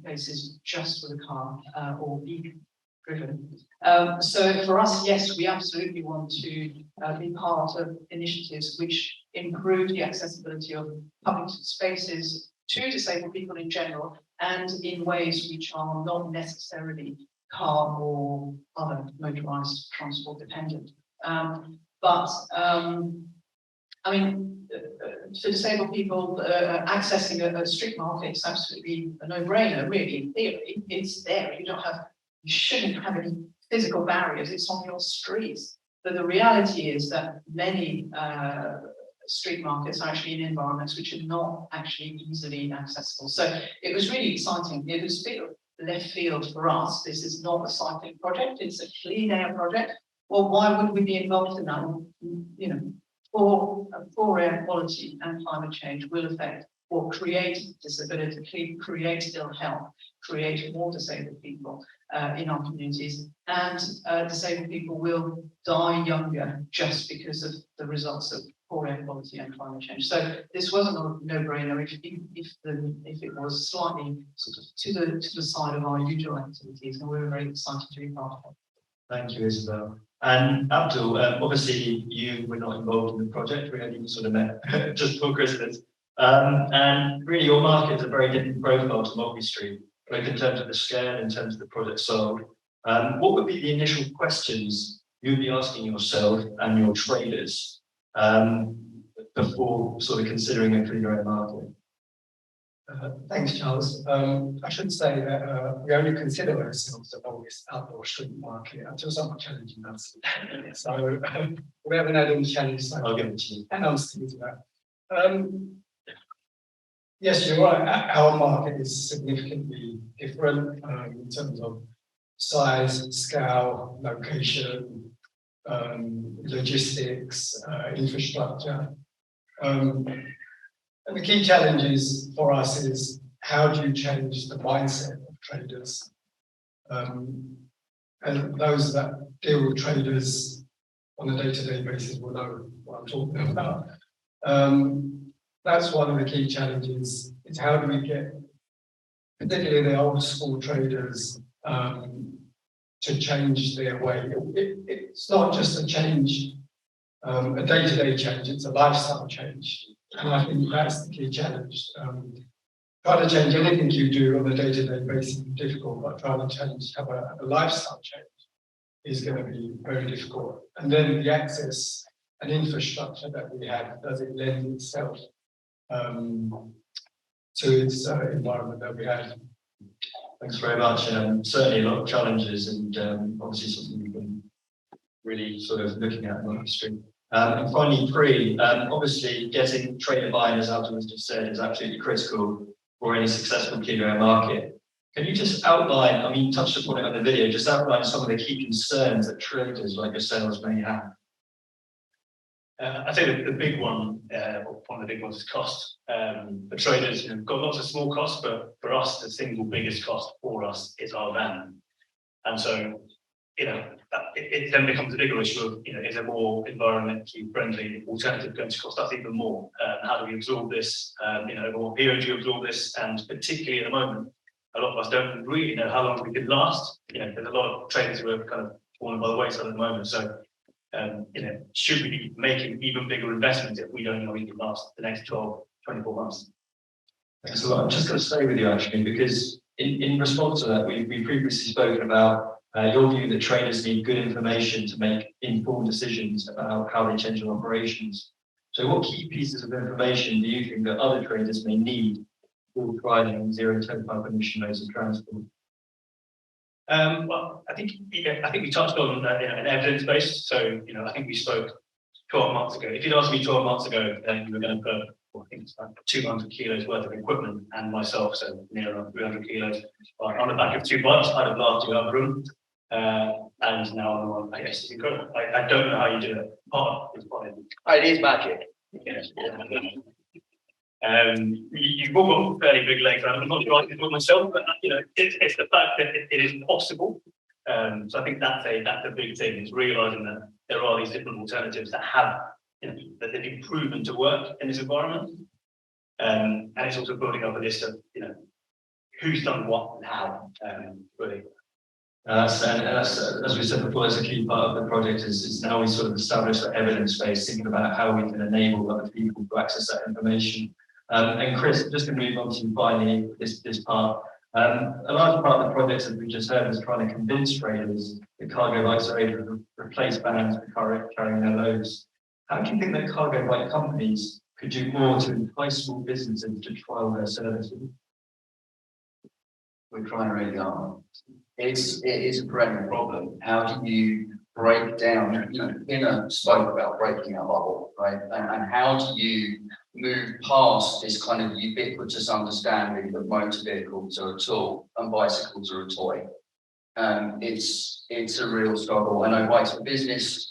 places just with a car or be driven. So for us, yes, we absolutely want to be part of initiatives which improve the accessibility of public spaces to disabled people in general, and in ways which are not necessarily car or other motorised transport dependent. I mean, for disabled people, accessing a street market is absolutely a no-brainer, really. In theory, it's there. You shouldn't have any physical barriers. It's on your streets. But the reality is that many street markets are actually in environments which are not actually easily accessible. So it was really exciting. It was left field for us. This is not a cycling project. It's a clean air project. Well, why would we be involved in that? You know, poor air quality and climate change will affect or create disability, create ill health, create more disabled people in our communities, and disabled people will die younger just because of the results of poor air quality and climate change. So this wasn't a no-brainer if it was slightly sort of to the side of our usual activities, and we were very excited to be part of it. Thank you, Isabelle. And Abdul, obviously you were not involved in the project. We only sort of met just before Christmas. And really your market is a very different profile to Maltby Street, both in terms of the scale and in terms of the product sold. What would be the initial questions you'd be asking yourself and your traders before sort of considering a cleaner air market? Thanks, Charles. I should say that we only consider ourselves the longest outdoor street market until someone challenging us. So we haven't had any challenges. So I'll give it to you. And I'm sticking to that. Yes, you're right. Our market is significantly different in terms of size, scale, location, logistics, infrastructure. And the key challenges for us is how do you change the mindset of traders? And those that deal with traders on a day-to-day basis will know what I'm talking about. That's one of the key challenges, is how do we get, particularly the old school traders, to change their way. It's not just a change, a day-to-day change, it's a lifestyle change. And I think that's the key challenge. Trying to change anything you do on a day-to-day basis is difficult, but trying to have a lifestyle change is going to be very difficult. And then the access and infrastructure that we have, does it lend itself to its environment that we have? Thanks very much. Certainly a lot of challenges, and obviously something we've been really sort of looking at in the industry. And finally, obviously getting trader buy-in, as Abdul has just said, is absolutely critical for any successful clean air market. Can you just outline, I mean, you touched upon it on the video, just outline some of the key concerns that traders like yourselves may have? I think the big one, one of the big ones is cost. For traders, you know, we've got lots of small costs, but for us, the single biggest cost for us is our van. And so, you know, it then becomes a bigger issue of, you know, is a more environmentally friendly alternative going to cost us even more? How do we absorb this? You know, over what period do you absorb this? And particularly at the moment, a lot of us don't really know how long we could last. You know, there's a lot of traders who are kind of falling by the wayside at the moment. So, you know, should we be making even bigger investments if we don't know we can last the next 12, 24 months? Thanks a lot. I'm just going to stay with you actually, because in response to that, we've previously spoken about your view that traders need good information to make informed decisions about how they change their operations. So what key pieces of information do you think that other traders may need for trialing zero tailpipe emission modes of transport? Well, I think we touched on an evidence base. So, you know, I think we spoke 12 months ago. If you'd asked me 12 months ago, then you were going to put, well, I think it's like 200 kilos worth of equipment and myself, so near around 300 kilos on the back of two bikes, I'd have laughed you out of the room. And now I'm on, I guess it's incredible. I don't know how you do it. It is magic. Yes. You've all got fairly big legs. I'm not sure I can do it myself, but you know, it's the fact that it is possible. So I think that's a big thing, is realizing that there are these different alternatives that have, you know, that they've been proven to work in this environment. And it's also building up a list of, you know, who's done what and how, really. That's, as we said before, that's a key part of the project is now we sort of establish that evidence base, thinking about how we can enable other people to access that information. And Chris, I'm just going to move on to finally this part. A large part of the project, as we just heard, is trying to convince traders that cargo bikes are able to replace vans for carrying their loads. How do you think that cargo bike companies could do more to entice small businesses to trial their services? We're trying really hard. It is a perennial problem. How do you break down, you know, Hina spoke about breaking our bubble, right? And how do you move past this kind of ubiquitous understanding that motor vehicles are a tool and bicycles are a toy? It's a real struggle. I know Bikes for Business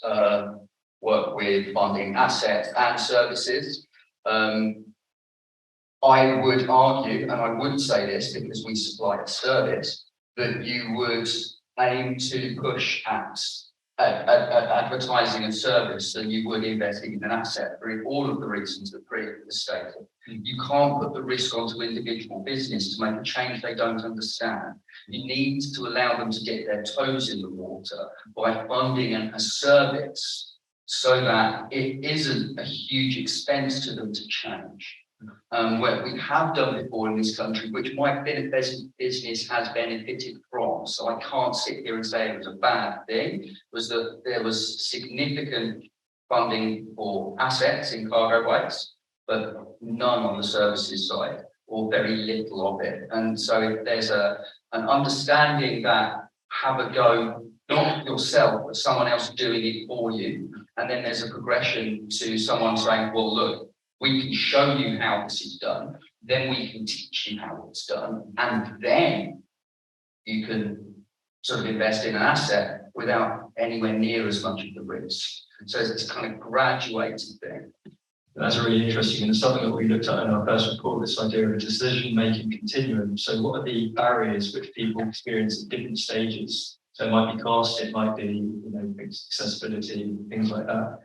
work with funding assets and services. I would argue, and I wouldn't say this because we supply a service, that you would aim to push at advertising a service than you would investing in an asset for all of the reasons that previously stated. You can't put the risk onto individual business to make a change they don't understand. You need to allow them to get their toes in the water by funding a service so that it isn't a huge expense to them to change. Where we have done before in this country, which my business has benefited from, so I can't sit here and say it was a bad thing, was that there was significant funding for assets in cargo bikes, but none on the services side, or very little of it. And so if there's an understanding that have a go, not yourself, but someone else doing it for you, and then there's a progression to someone saying, well, look, we can show you how this is done, then we can teach you how it's done, and then you can sort of invest in an asset without anywhere near as much of the risk. So it's kind of graduated thing. That's really interesting, and it's something that we looked at in our first report, this idea of a decision-making continuum. So what are the barriers which people experience at different stages? So it might be cost, it might be accessibility, things like that.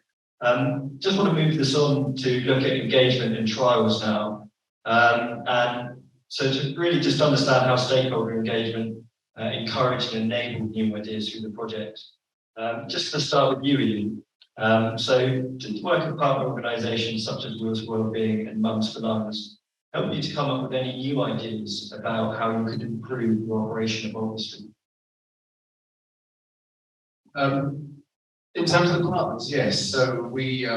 Just want to move this on to look at engagement in trials now. And so to really just understand how stakeholder engagement encouraged and enabled new ideas through the project. Just to start with you, Ian. So to work with partner organisations such as Wheels for Wellbeing and Mums for Lungs, help you to come up with any new ideas about how you could improve your operation of Waltham. In terms of the partners, yes. So we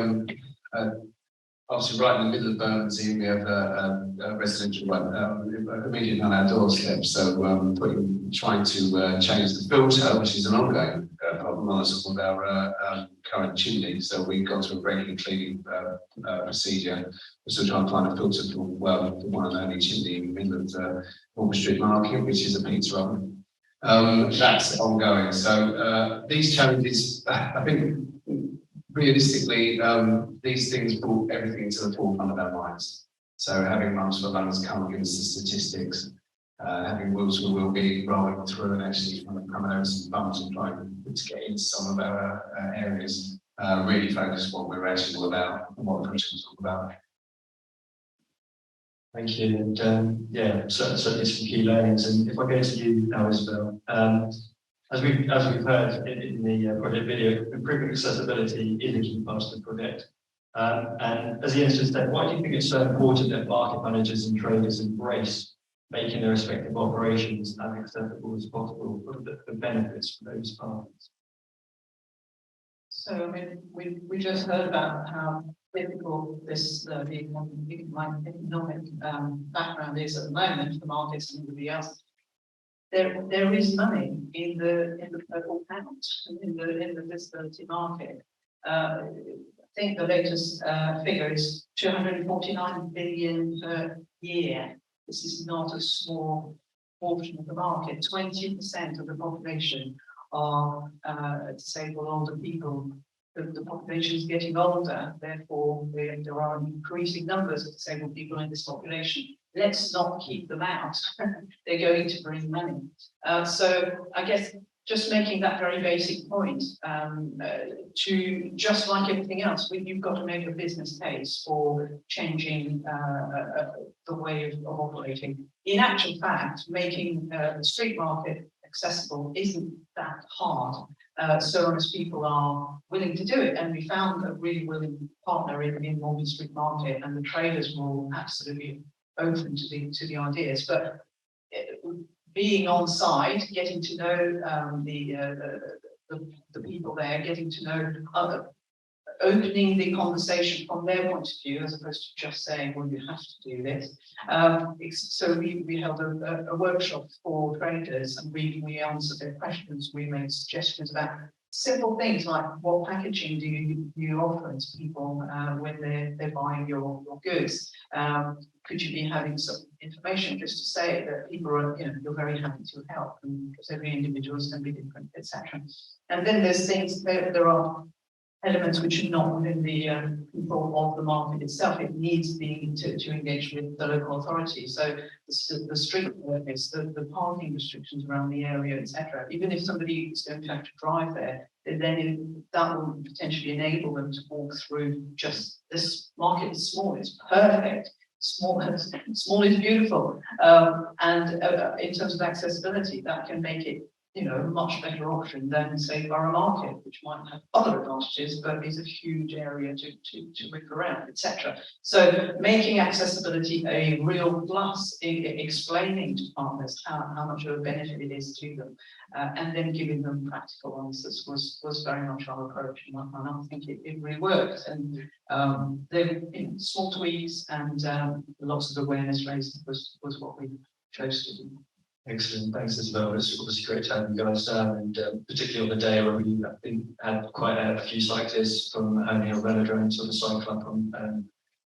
obviously right in the middle of Bermondsey, we have a residential one immediately on our doorstep. So trying to change the filter, which is an ongoing problem on us with our current chimney. So we've gone through a regular cleaning procedure. We're still trying to find a filter for one and only chimney in the middle of the Waltham Street Market, which is a pizza oven. That's ongoing. So these challenges, I think, realistically, these things brought everything to the forefront of our minds. So having Mums for Lungs come and give us the statistics, having Wheels for Wellbeing rolling through and actually kind of coming over some bumps and trying to get into some of our areas, really focus what we're actually all about and what the project is all about. Thank you, and yeah, certainly some key learnings. And if I go to you now, Isabelle, as we've heard in the project video, improving accessibility is a key part of the project. And as Ian just said, why do you think it's so important that market managers and traders embrace making their respective operations as accessible as possible? What are the benefits for those parties? So, I mean, we just heard about how difficult this the economic background is at the moment for markets and everybody else. There is money in the purple pound in the disability market. I think the latest figure is 249 billion per year. This is not a small portion of the market. 20% of the population are disabled older people. The population is getting older, therefore there are increasing numbers of disabled people in this population. Let's not keep them out. They're going to bring money. So I guess just making that very basic point, to just like everything else, you've got to make a business case for changing the way of operating. In actual fact, making the street market accessible isn't that hard. So long as people are willing to do it, and we found a really willing partner in Waltham Street Market, and the traders were absolutely open to the ideas. But being on site, getting to know the people there, getting to know opening the conversation from their point of view, as opposed to just saying, well, you have to do this. So we held a workshop for traders, and we answered their questions. We made suggestions about simple things like what packaging do you offer to people when they're buying your goods. Could you be having some information just to say that people are, you're very happy to help, and because every individual is going to be different, etc. And then there's things, there are elements which are not within the control of the market itself. It needs to engage with the local authority. So the street workers, the parking restrictions around the area, etc. Even if somebody is going to have to drive there, then that will potentially enable them to walk through. Just this market is small, it's perfect. Small is beautiful, and in terms of accessibility, that can make it a much better option than, say, Borough Market, which might have other advantages, but is a huge area to move around, etc. So making accessibility a real plus, explaining to partners how much of a benefit it is to them, and then giving them practical answers was very much our approach, and I think it really worked. And there small tweaks and lots of awareness raised was what we chose to do. Excellent, thanks Isabelle. It's obviously great to have you guys down, and particularly on the day where we had quite a few cyclists from Hina, Balachandran, sort of cycle up on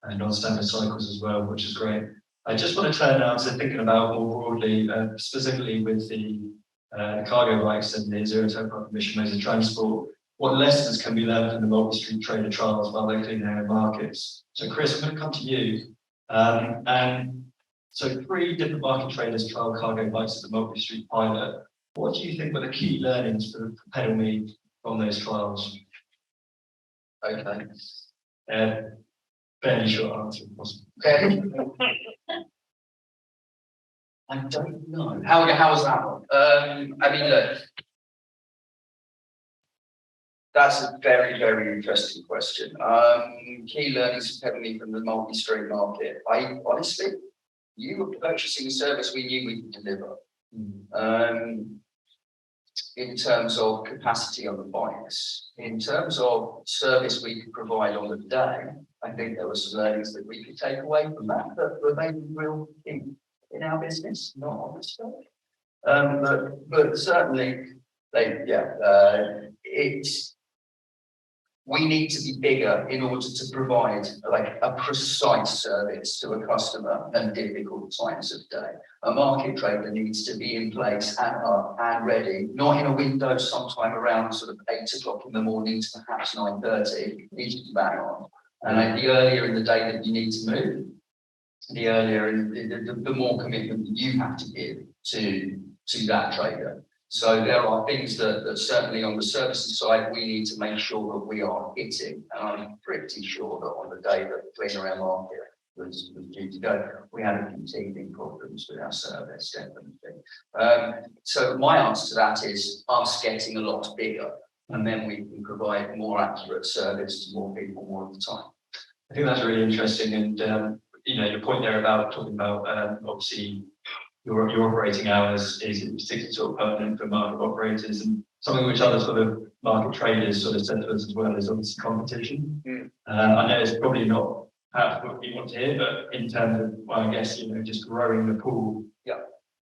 and non-standard cycles as well, which is great. I just want to turn now to thinking about more broadly, specifically with the cargo bikes and the zero tailpipe emission modes of transport. what lessons can be learned from the multi-street trader trials while they're cleaning their markets? So Chris, I'm going to come to you. And so 3 different market traders trial cargo bikes as a multi-street pilot. What do you think were the key learnings for Pedal Me from those trials? Okay. Fairly short answer, if possible. I don't know. How was that one? I mean, look, that's a very, very interesting question. Key learnings for me from the multi-street market. I honestly, you were purchasing a service we knew we could deliver. In terms of capacity on the bikes, in terms of service we could provide on the day, I think there were some learnings that we could take away from that remain real in our business, not on the stuff. But certainly, we need to be bigger in order to provide like a precise service to a customer at difficult times of day. A market trader needs to be in place and ready, not in a window sometime around sort of 8 o'clock in the morning to perhaps 9:30. Needs to be bang on. And the earlier in the day that you need to move, the earlier and the more commitment that you have to give to that trader. So there are things that certainly on the services side, we need to make sure that we are hitting. And I'm pretty sure that on the day that the Clean Air Market was due to go, we had a few teething problems with our service, definitely. So my answer to that is us getting a lot bigger, and then we can provide more accurate service to more people more of the time. I think that's really interesting. And, your point there about talking about, obviously, your operating hours is particularly sort of pertinent for market operators, and something which other sort of market traders sort of said to us as well is obviously competition. I know it's probably not perhaps what you want to hear, but in terms of, well, I guess, just growing the pool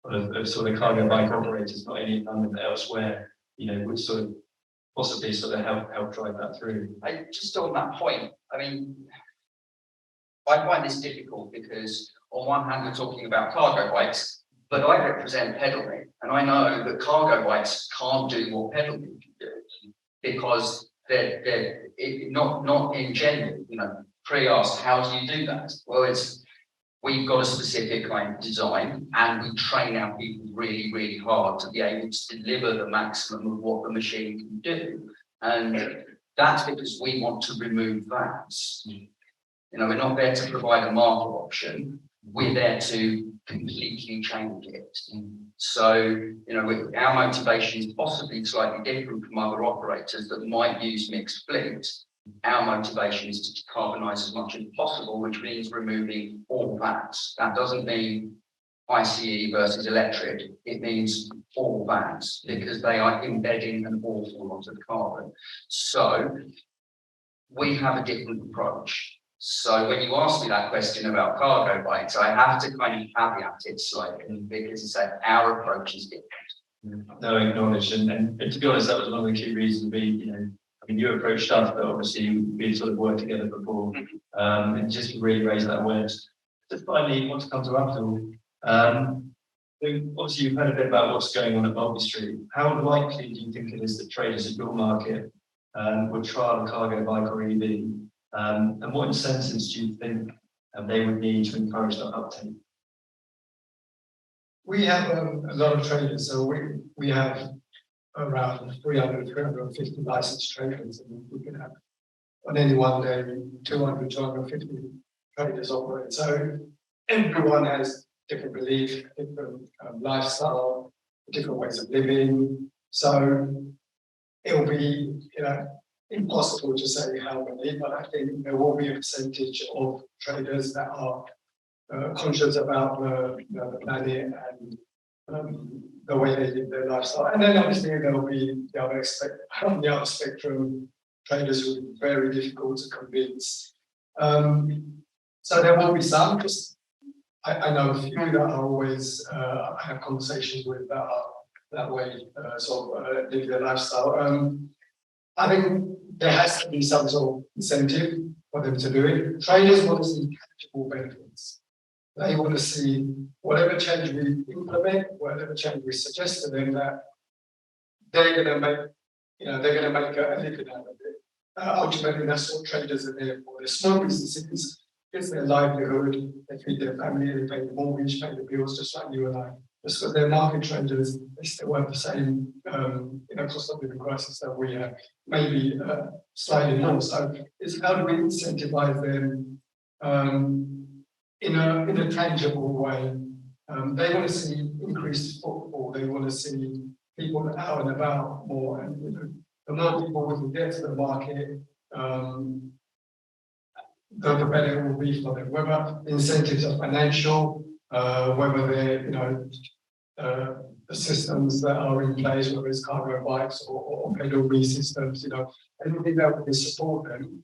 of sort of cargo bike operators, not only in London but elsewhere, would sort of possibly sort of help drive that through. Just on that point, I mean, I find this difficult because on one hand we're talking about cargo bikes, but I represent Pedal Me, and I know that cargo bikes can't do what Pedal Me can do because they're not in general. Pre-asked, how do you do that? Well, we've got a specific kind of design, and we train our people really, really hard to be able to deliver the maximum of what the machine can do, and that's because we want to remove that. We're not there to provide a market option. We're there to completely change it. So, our motivation is possibly slightly different from other operators that might use mixed fleets. Our motivation is to decarbonise as much as possible, which means removing all vans. That doesn't mean ICE versus electric. It means all vans because they are embedding an awful lot of carbon. So, we have a different approach. So when you ask me that question about cargo bikes, I have to kind of caveat it slightly because our approach is different. No, acknowledged. And to be honest, that was one of the key reasons you approached us, but obviously we sort of worked together before, and just to really raise that awareness. Just finally, I want to come to Abdul. Obviously, you've heard a bit about what's going on at Maltby Street. How likely do you think it is that traders at your market would trial a cargo bike or EV? And what incentives do you think they would need to encourage that uptake? We have a lot of traders, so we have around 350 licensed traders, and we can have on any one day 200, 250 traders operate. So everyone has different belief, different lifestyle, different ways of living. So it'll be impossible to say how many, but I think there will be a percentage of traders that are conscious about the planet and the way they live their lifestyle. And then obviously there will be the other spectrum, traders who are very difficult to convince. So there will be some, just I know a few that are always, I have conversations with that are that way, live their lifestyle. I think there has to be some sort of incentive for them to do it. Traders want to see tangible benefits. They want to see whatever change we implement, whatever change we suggest to them, that they're going to make they're going to make a living out of it. Ultimately, that's what traders are there for. They're small businesses, it's their livelihood, they feed their family, they pay the mortgage, pay the bills, just like you and I. Just because they're market traders, they still have the same cost of living crisis that we have, maybe slightly more. So it's how do we incentivize them in a tangible way? They want to see increased footfall, they want to see people out and about more, and the more people we can get to the market, the better it will be for them. Whether incentives are financial, whether they're the systems that are in place, whether it's cargo bikes or pedal wheel systems, anything that will support them.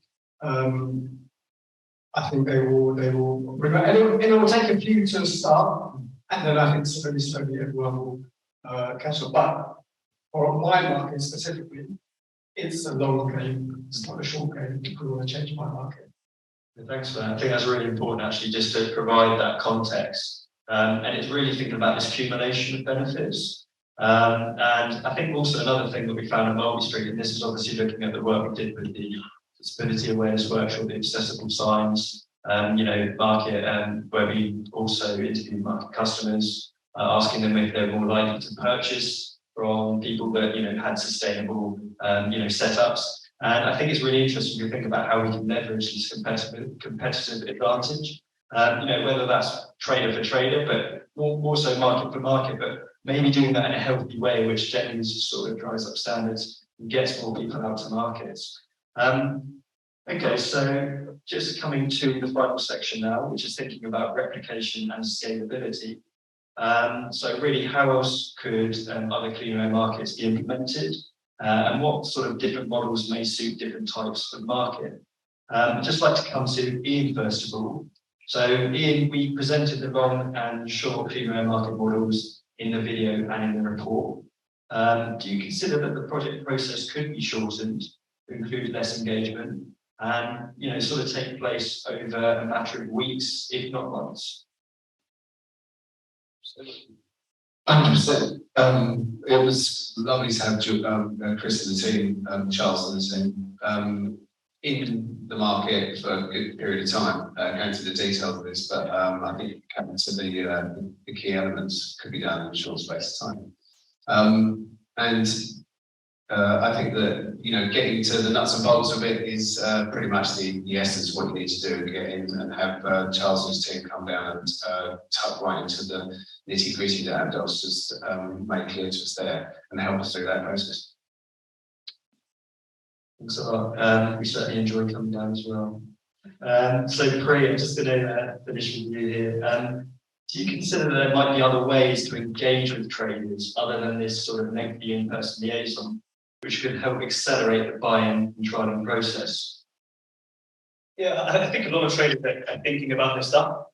I think they will and it will take a few to start, and then I think slowly everyone will catch up. But for my market specifically, it's a long game, it's not a short game if we want to change my market. Thanks for that. I think that's really important actually, just to provide that context. And it's really thinking about this accumulation of benefits. And I think also another thing that we found at Maltby Street, and this is obviously looking at the work we did with the disability awareness workshop, the accessible signs, market, where we also interviewed market customers, asking them if they're more likely to purchase from people that had sustainable setups. And I think it's really interesting to think about how we can leverage this competitive advantage. Whether that's trader for trader, but more so market for market, but maybe doing that in a healthy way, which generally sort of drives up standards and gets more people out to markets. Okay, so just coming to the final section now, which is thinking about replication and scalability. So really, how else could other clean air markets be implemented? And what sort of different models may suit different types of market? I'd just like to come to Ian first of all. So Ian, we presented the long and short clean air market models in the video and in the report. Do you consider that the project process could be shortened to include less engagement and sort of take place over a matter of weeks, if not months? 100%. It was lovely to have Chris and the team, Charles and the team, in the market for a good period of time, going through the details of this, but I think coming to the key elements could be done in a short space of time. I think that getting to the nuts and bolts of it is pretty much the essence of what you need to do, and get in and have Charles and his team come down and tuck right into the nitty-gritty that Abdul's just made clear to us there and help us through that process. Thanks a lot. We certainly enjoy coming down as well. So Pri, I'm just going to finish with you here. Do you consider there might be other ways to engage with traders other than this sort of lengthy in-person liaison, which could help accelerate the buy-in and trialing process? Yeah, I think a lot of traders are thinking about this stuff.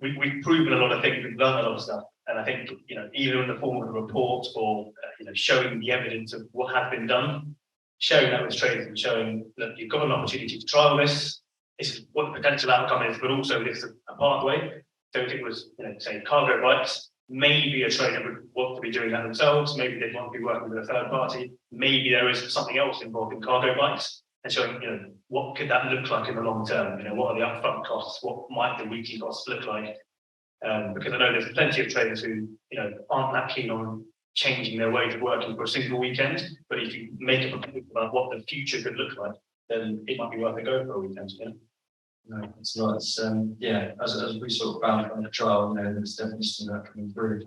We've proven a lot of things, we've learned a lot of stuff. And I think, either in the form of a report or, showing the evidence of what has been done, sharing that with traders and showing that you've got an opportunity to trial this is what the potential outcome is, but also this is a pathway. So if it was, say, cargo bikes, maybe a trader would want to be doing that themselves, maybe they'd want to be working with a third party, maybe there is something else involved in cargo bikes, and showing, what could that look like in the long term? What are the upfront costs? What might the weekly costs look like? Because I know there's plenty of traders who, aren't that keen on changing their way of working for a single weekend. But if you make a proposal about what the future could look like, then it might be worth a go for a weekend. No, it's not. It's as we sort of found from the trial, there's definitely some of that coming through.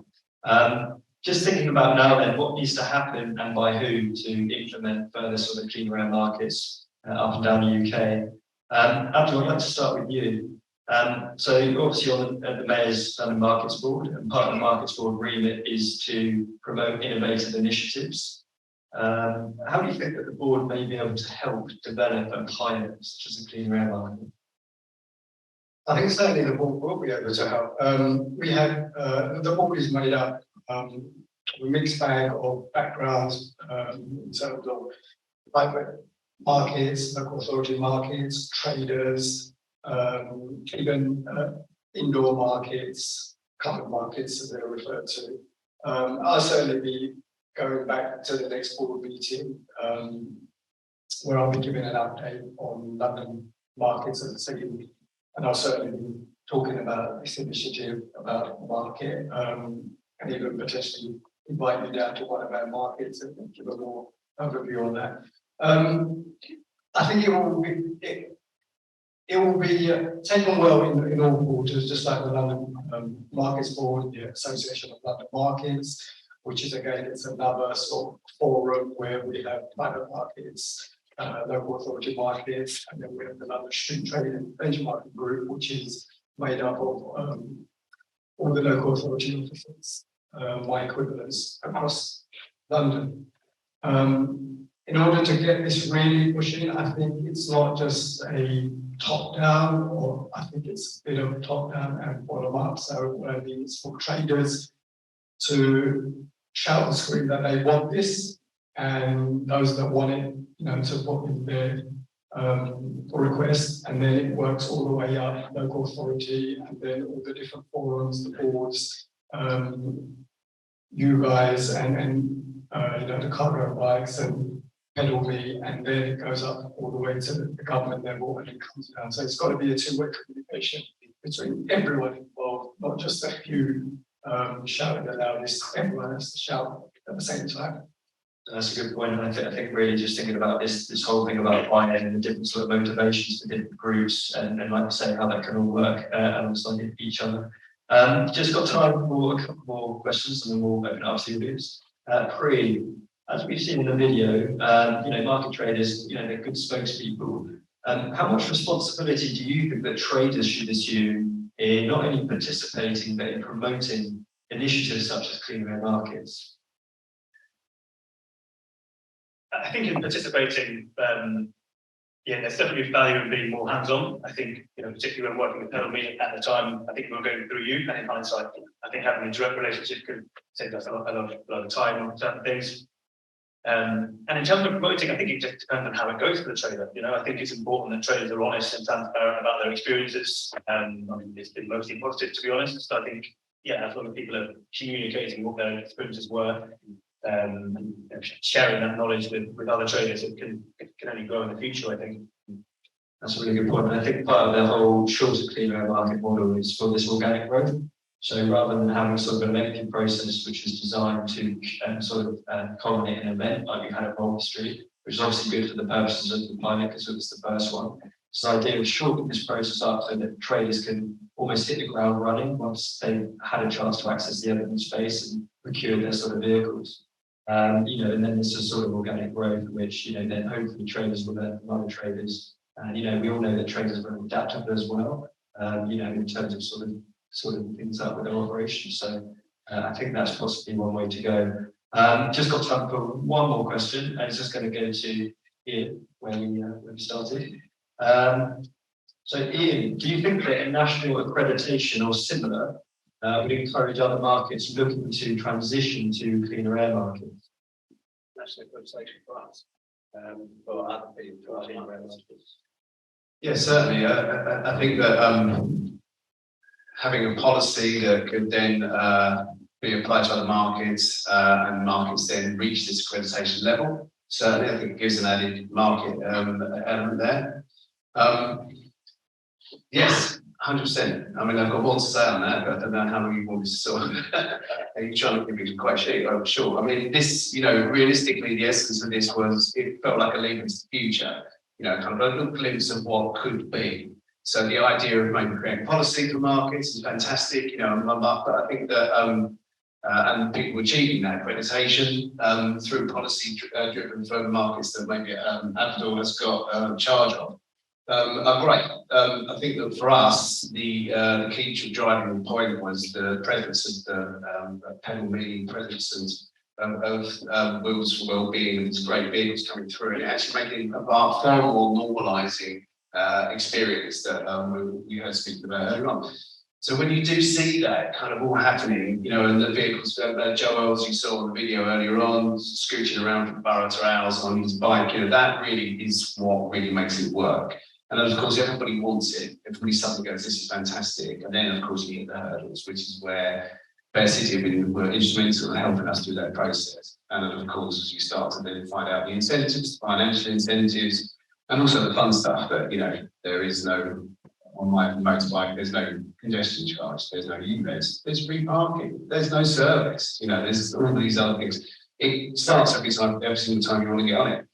Just thinking about now then, what needs to happen and by who to implement further sort of clean air markets up and down the UK. Abdul, I'd like to start with you. So you're obviously on the Mayor's London Markets Board, and part of the Markets Board remit is to promote innovative initiatives. How do you think that the board may be able to help develop a pilot such as a clean air market? I think certainly the board will be able to help. We have the board is made up of a mixed bag of backgrounds in terms of private markets, local authority markets, traders, even indoor markets, covered markets as they're referred to. I'll certainly be going back to the next board meeting, where I'll be giving an update on London markets as a city, and I'll certainly be talking about this initiative about the market, and even potentially invite you down to one of our markets and give a more overview on that. I think it will be taken well in all quarters, just like the London Markets Board, the Association of London Markets, which is again, it's another sort of forum where we have private markets, local authority markets, and then we have the London Street Trading Benchmarking Group, which is made up of all the local authority offices, my equivalents across London. In order to get this really pushing, I think it's not just a top-down, or I think it's a bit of top-down and bottom-up. So what I mean is for traders to shout and scream that they want this, and those that want it, to put in their request, and then it works all the way up, local authority, and then all the different forums, the boards, you guys, and the cargo bikes and pedal me, and then it goes up all the way to the government level and it comes down. So it's got to be a two-way communication between everyone involved, not just a few shouting the loudest. Everyone has to shout at the same time. That's a good point. And I think really just thinking about this whole thing about buying and the different sort of motivations for different groups, and like I say, how that can all work alongside each other. Just got time for a couple more questions, and then we'll open it up to the audience. As we've seen in the video, market traders, they're good spokespeople. How much responsibility do you think that traders should assume in not only participating, but in promoting initiatives such as clean air markets? I think in participating, there's definitely value in being more hands-on. I think, particularly when working with Pedal Me at the time, I think we were going through you, and in hindsight, I think having a direct relationship could save us a lot of time on certain things. And in terms of promoting, I think it just depends on how it goes for the trader. I think it's important that traders are honest and transparent about their experiences. It's been mostly positive, to be honest. So I think, as long as people are communicating what their experiences were, sharing that knowledge with other traders, it can only grow in the future, I think. That's a really good point. And I think part of the whole shorter clean air market model is for this organic growth. So rather than having sort of a lengthy process which is designed to culminate in an event like we had at Waltham Street, which is obviously good for the purposes of the pilot because it was the first one. It's the idea of shortening this process up so that traders can almost hit the ground running once they've had a chance to access the evidence space and procure their sort of vehicles. And then there's a sort of organic growth, which, then hopefully traders will learn from other traders. And, we all know that traders are very adaptable as well, in terms of sort of things up with their operations. So I think that's possibly one way to go. Just got time for one more question, and it's just going to go to Ian, where we started. So Ian, do you think that a national accreditation or similar would encourage other markets looking to transition to cleaner air markets? National accreditation for us, for other people, for other markets. Yeah, certainly. I think that having a policy that could then be applied to other markets and markets then reach this accreditation level, certainly I think it gives an added market element there. Yes, 100%. I mean, I've got more to say on that, but I don't know how long you want me to sort of. You're trying to give me quite shit, I'm sure. I mean, this, realistically, the essence of this was it felt like a leap into the future, kind of a little glimpse of what could be. So the idea of maybe creating policy for markets is fantastic, but I think that and people achieving that accreditation through policy driven further markets that maybe Abdul has got charge of. Great. I think that for us, the key driving point was the presence of the Pedal Me presence of Wheels for Wellbeing and its great vehicles coming through and actually making a far more normalising experience that we heard speaking about earlier on. So when you do see that kind of all happening, and the vehicles, Joel, as you saw in the video earlier on, scooching around from Borough to Owls on his bike, that really is what really makes it work. And of course, everybody wants it. Everybody suddenly goes, this is fantastic. And then, of course, you hit the hurdles, which is where Fair City were instrumental in helping us through that process. And then, of course, as you start to then find out the incentives, financial incentives, and also the fun stuff that, you know, there is no, on my motorbike, there's no congestion charge, there's no ULEZ, there's free parking, there's no service, you know, there's all these other things. It starts every single time you want to get on it.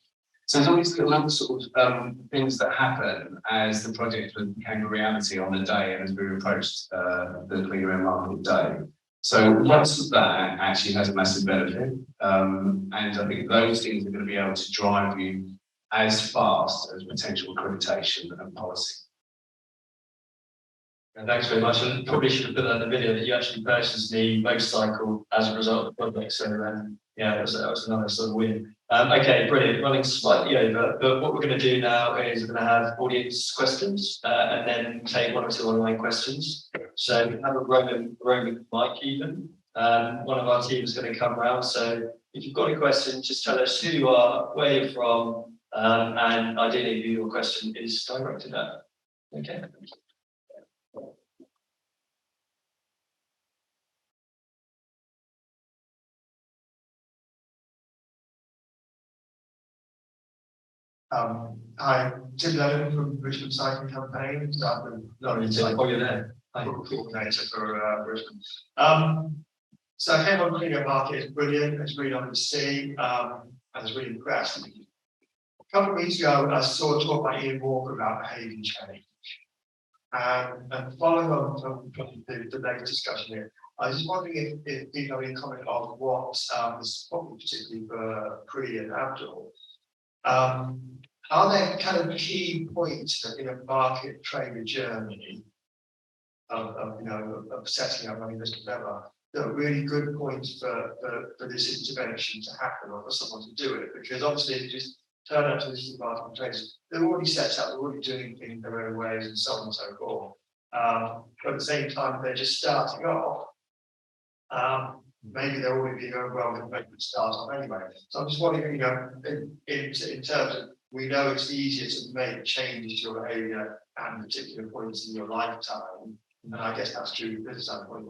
So there's all these little other sort of things that happen as the project became a reality on the day and as we approached the Cleaner Air Market Day. So lots of that actually has a massive benefit. And I think those things are going to be able to drive you as fast as potential accreditation and policy. And thanks very much. And probably should have put that in the video that you actually purchased the motorcycle as a result of the project. So yeah, that was another sort of win. Okay, brilliant. Running slightly over, but what we're going to do now is we're going to have audience questions and then take 1 or 2 online questions. So we have a roaming mic even. One of our team is going to come round. So if you've got a question, just tell us who you are, where you're from, and ideally who your question is directed at. Okay. Hi, Tim Lennon from Richmond Cycling Campaign. You're there. Coordinator for Richmond. So I came on Cleaner Air Market, it's brilliant, it's really lovely to see, and I was really impressed. A couple of weeks ago, I saw a talk by Ian Walker about behaviour change. And following on from the latest discussion here, I was just wondering if you have any comment on what this probably particularly for Pri and Abdul. Are there kind of key points in a market trader journey of setting up running this endeavour that are really good points for this intervention to happen or for someone to do it? Because obviously if you just turn up to these market traders, they're already set up, they're already doing things their own ways and so on and so forth. But at the same time, they're just starting off. Maybe they're already being overwhelmed and maybe start off anyway. So I'm just wondering, in terms of, we know it's easier to make changes to your behaviour at particular points in your lifetime, and I guess that's true for business standpoint.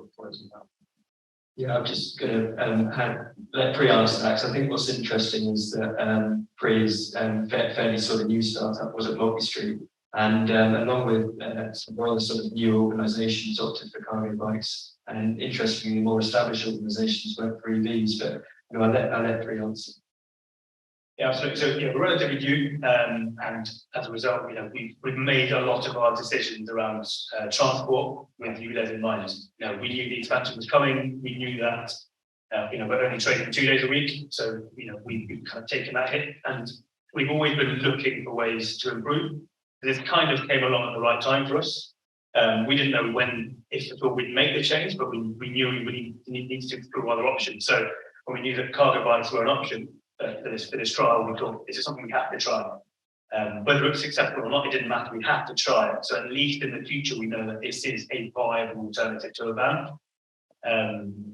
Yeah, I'm just going to let Pri answer that, because I think what's interesting is that Pri is fairly sort of new startup, was at Maltby Street, and along with some other sort of new organisations opted for cargo bikes, and interestingly, more established organisations went for EVs. But I'll let Pri answer. Yeah, absolutely. So we're relatively new, and as a result, we've made a lot of our decisions around transport with ULEZ in mind. We knew the expansion was coming. We knew that we're only trading 2 days a week, so we've kind of taken that hit, and we've always been looking for ways to improve. This kind of came along at the right time for us. We didn't know when, if at all, we'd make the change, but we knew we needed to explore other options. So when we knew that cargo bikes were an option for this trial, we thought this is something we have to try. Whether it's successful or not, it didn't matter. We have to try it. So at least in the future, we know that this is a viable alternative to a ban.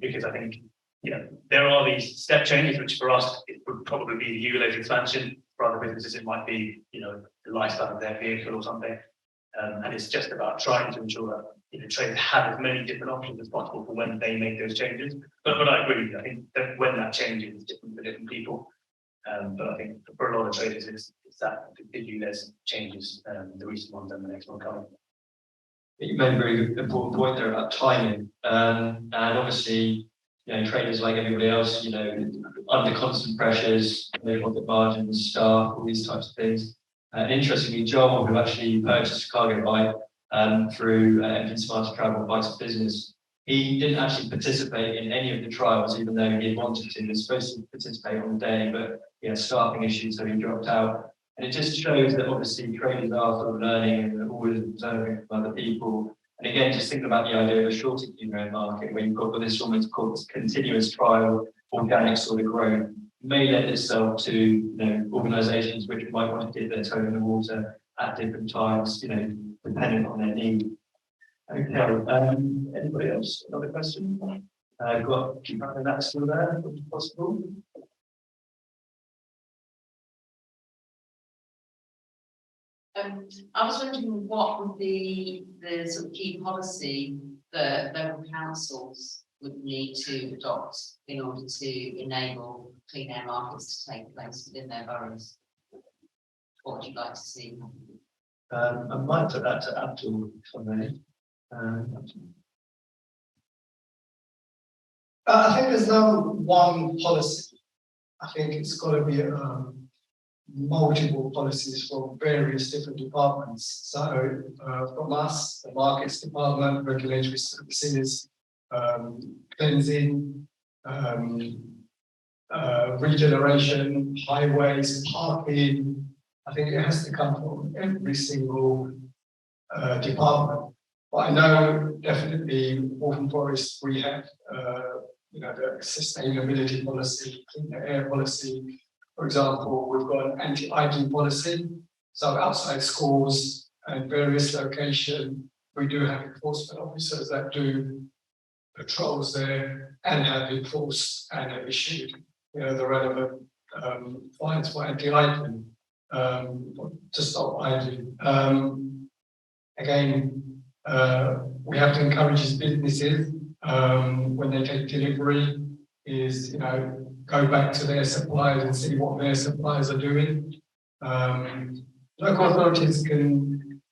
Because I think there are these step changes, which for us it would probably be the ULEZ expansion. For other businesses, it might be the lifestyle of their vehicle or something. And it's just about trying to ensure that traders have as many different options as possible for when they make those changes. But I agree. I think that when that changes, it's different for different people. But I think for a lot of traders, it's that the ULEZ changes, the recent ones and the next one coming. You made a very important point there about timing, and obviously, traders like everybody else, under constant pressures, they want the margins, staff, all these types of things. Interestingly, John, who actually purchased a cargo bike through Engine Smarter Travel Bikes Business, he didn't actually participate in any of the trials, even though he wanted to. He was supposed to participate on the day, but he had staffing issues, so he dropped out. And it just shows that obviously traders are sort of learning and they're always observing from other people. And again, just think about the idea of a shorter Cleaner market where you've got this almost called continuous trial, organic sort of growth, may lend itself to organisations which might want to dip their toe in the water at different times, depending on their need. Okay. Anybody else? Another question? Keep having that still there, if possible. I was wondering what would be the sort of key policy that local councils would need to adopt in order to enable clean air markets to take place within their boroughs? What would you like to see? I might put that to Abdul, if I may. I think there's no one policy. I think it's got to be multiple policies from various different departments. So from us, the markets department, regulatory services, cleansing, regeneration, highways, parking. I think it has to come from every single department. But I know definitely Waltham Forest, we have the sustainability policy, clean air policy. For example, we've got an anti-idling policy. So outside schools and various locations, we do have enforcement officers that do patrols there and have enforced and have issued, the relevant fines for anti-idling to stop idling. Again, we have to encourage businesses when they take delivery is, go back to their suppliers and see what their suppliers are doing. Local authorities can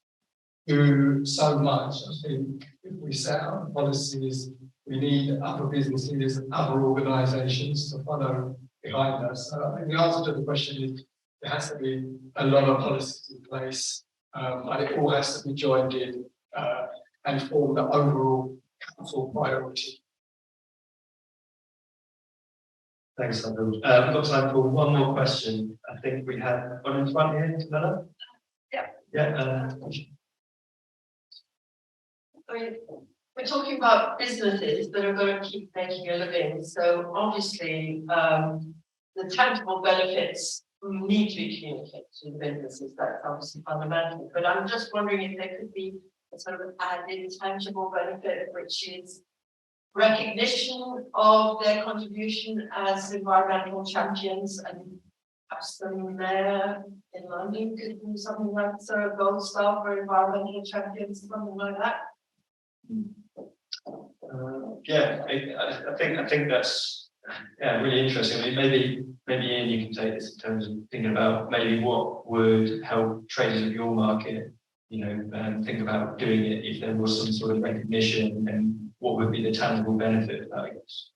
do so much. I think if we set up policies, we need other businesses, other organisations to follow behind us. So I think the answer to the question is there has to be a lot of policies in place, and it all has to be joined in and form the overall council priority. Thanks, Abdul. We've got time for one more question. I think we have one in front here, Kamala. Yeah. Yeah. We're talking about businesses that are going to keep making a living. So obviously, the tangible benefits need to be communicated to the businesses. That's obviously fundamental. But I'm just wondering if there could be a sort of added tangible benefit, which is recognition of their contribution as environmental champions, and perhaps the mayor in London could do something like sort of gold star for environmental champions, something like that. I think that's really interesting. I mean, maybe Ian, you can take this in terms of thinking about maybe what would help traders of your market, think about doing it if there was some sort of recognition, and what would be the tangible benefit of that, I guess.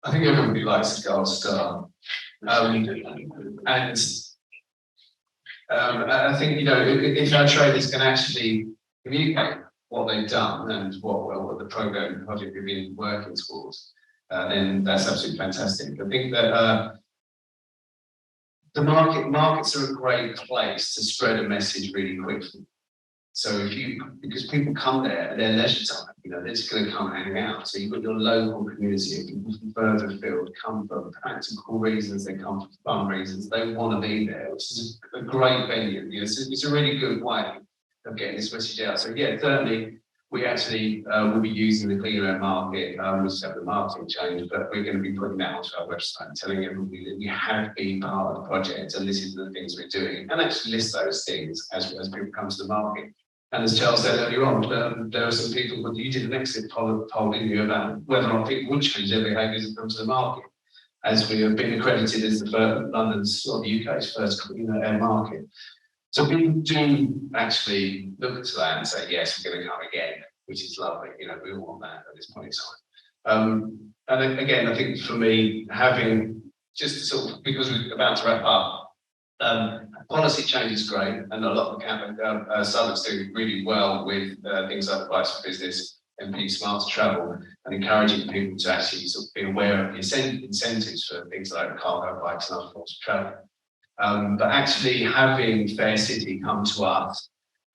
I think everybody likes a gold star. And I think, if our traders can actually communicate what they've done and what the program and project we've been working towards, then that's absolutely fantastic. I think that the markets are a great place to spread a message really quickly. So because people come there at their leisure time, they're just going to come hang out. So you've got your local community of people from further afield come for practical reasons, they come for fun reasons, they want to be there, which is a great venue. It's a really good way of getting this message out. So yeah, certainly we actually will be using the clean air market, we'll have the marketing change, but we're going to be putting that onto our website and telling everybody that you have been part of the project and this is the things we're doing, and actually list those things as people come to the market. And as Charles said earlier on, there are some people, but you did an exit poll, didn't you, about whether or not people would change their behaviours and come to the market, as we have been accredited as the first, London's or the UK's first clean air market. So people do actually look to that and say, yes, we're going to come again, which is lovely. We all want that at this point in time. And again, I think for me, having just sort of, because we're about to wrap up, policy change is great, and a lot of Southwark's doing really well with things like Bikes for Business and Be Smart to Travel, and encouraging people to actually sort of be aware of the incentives for things like cargo bikes and other forms of travel. But actually having Fair City come to us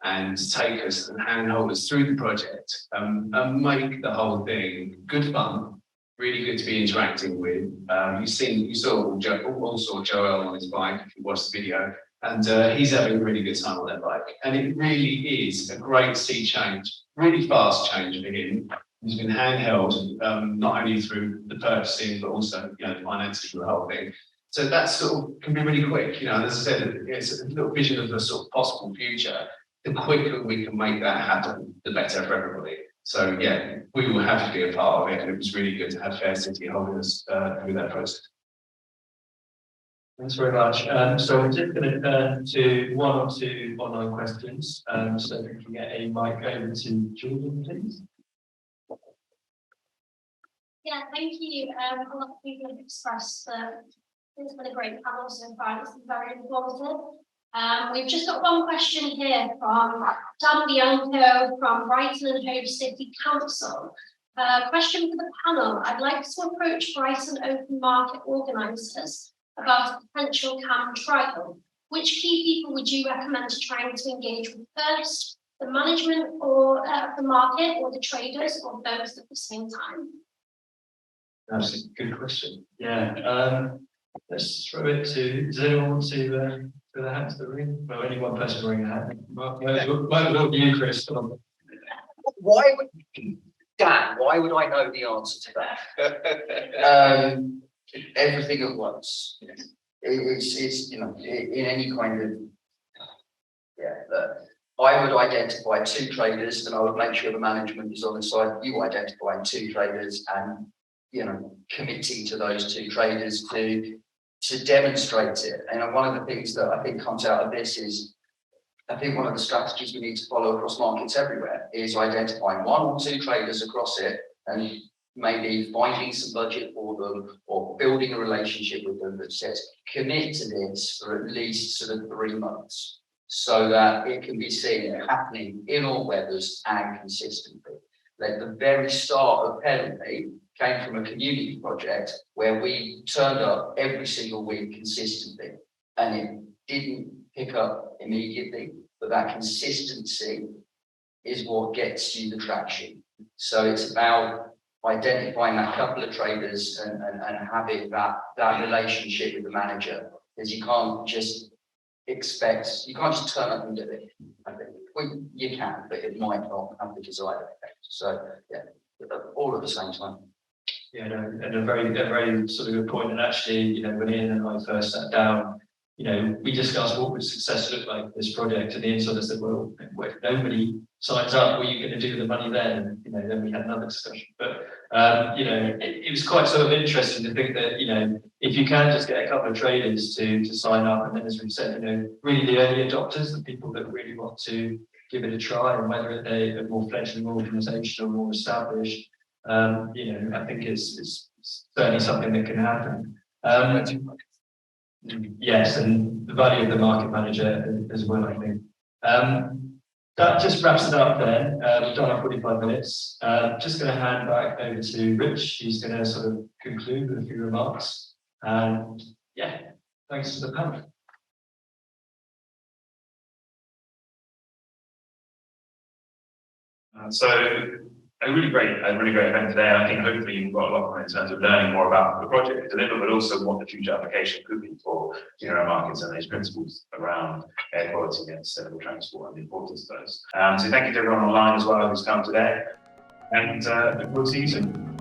and take us and handhold us through the project and make the whole thing good fun, really good to be interacting with. You saw Joel on his bike if you watched the video, and he's having a really good time on that bike. And it really is a great sea change, really fast change for him. He's been handheld, not only through the purchasing, but also the finances for the whole thing. So that sort of can be really quick. As I said, it's a little vision of the sort of possible future. The quicker we can make that happen, the better for everybody. So yeah, we will have to be a part of it, and it was really good to have Fair City holding us through that process. Thanks very much. So we're just going to turn to one or two online questions. So if we can get a mic over to Julian, please. Yeah, thank you. A lot of people have expressed that it's been a great panel so far. It's been very informative. We've just got one question here from Dan Bianco from Brighton and Hove City Council. Question for the panel. I'd like to approach Brighton Open Market organisers about a potential CAM trial. Which key people would you recommend trying to engage with first? The management or the market, or the traders, or both at the same time? That's a good question. Yeah. Let's throw it to. Does anyone want to throw their hat to the ring? Well, only one person wearing a hat. Might look you, Chris. Come on. Why would Dan? Why would I know the answer to that? Everything at once. It's you know, in any kind of I would identify two traders, and I would make sure the management is on the side of you identifying two traders and committing to those two traders to demonstrate it. And one of the things that I think comes out of this is, I think one of the strategies we need to follow across markets everywhere is identifying one or two traders across it and maybe finding some budget for them or building a relationship with them that says commit to this for at least sort of 3 months so that it can be seen happening in all weathers and consistently. Like the very start of Penalty came from a community project where we turned up every single week consistently, and it didn't pick up immediately, but that consistency is what gets you the traction. So it's about identifying that couple of traders and having that relationship with the manager, because you can't just turn up and do it. I think you can, but it might not have the desired effect. So yeah, all at the same time. Yeah, no, and a very sort of good point. And actually, when Ian and I first sat down, we discussed what would success look like for this project, and Ian sort of said, well, if nobody signs up, what are you going to do with the money then? Then we had another discussion. But it was quite sort of interesting to think that if you can just get a couple of traders to sign up, and then as we said, really the early adopters, the people that really want to give it a try, and whether they're a more fledgling organisation or more established, I think it's certainly something that can happen. Yes, and the value of the market manager as well, I think. That just wraps it up then. We've done our 45 minutes. Just going to hand back over to Rich. He's going to sort of conclude with a few remarks. And yeah, thanks to the panel. So a really great event today. I think hopefully you've got a lot more in terms of learning more about the project to deliver, but also what the future application could be for markets and those principles around air quality and sustainable transport and the importance of those. So thank you to everyone online as well who's come today, and look forward to seeing you soon.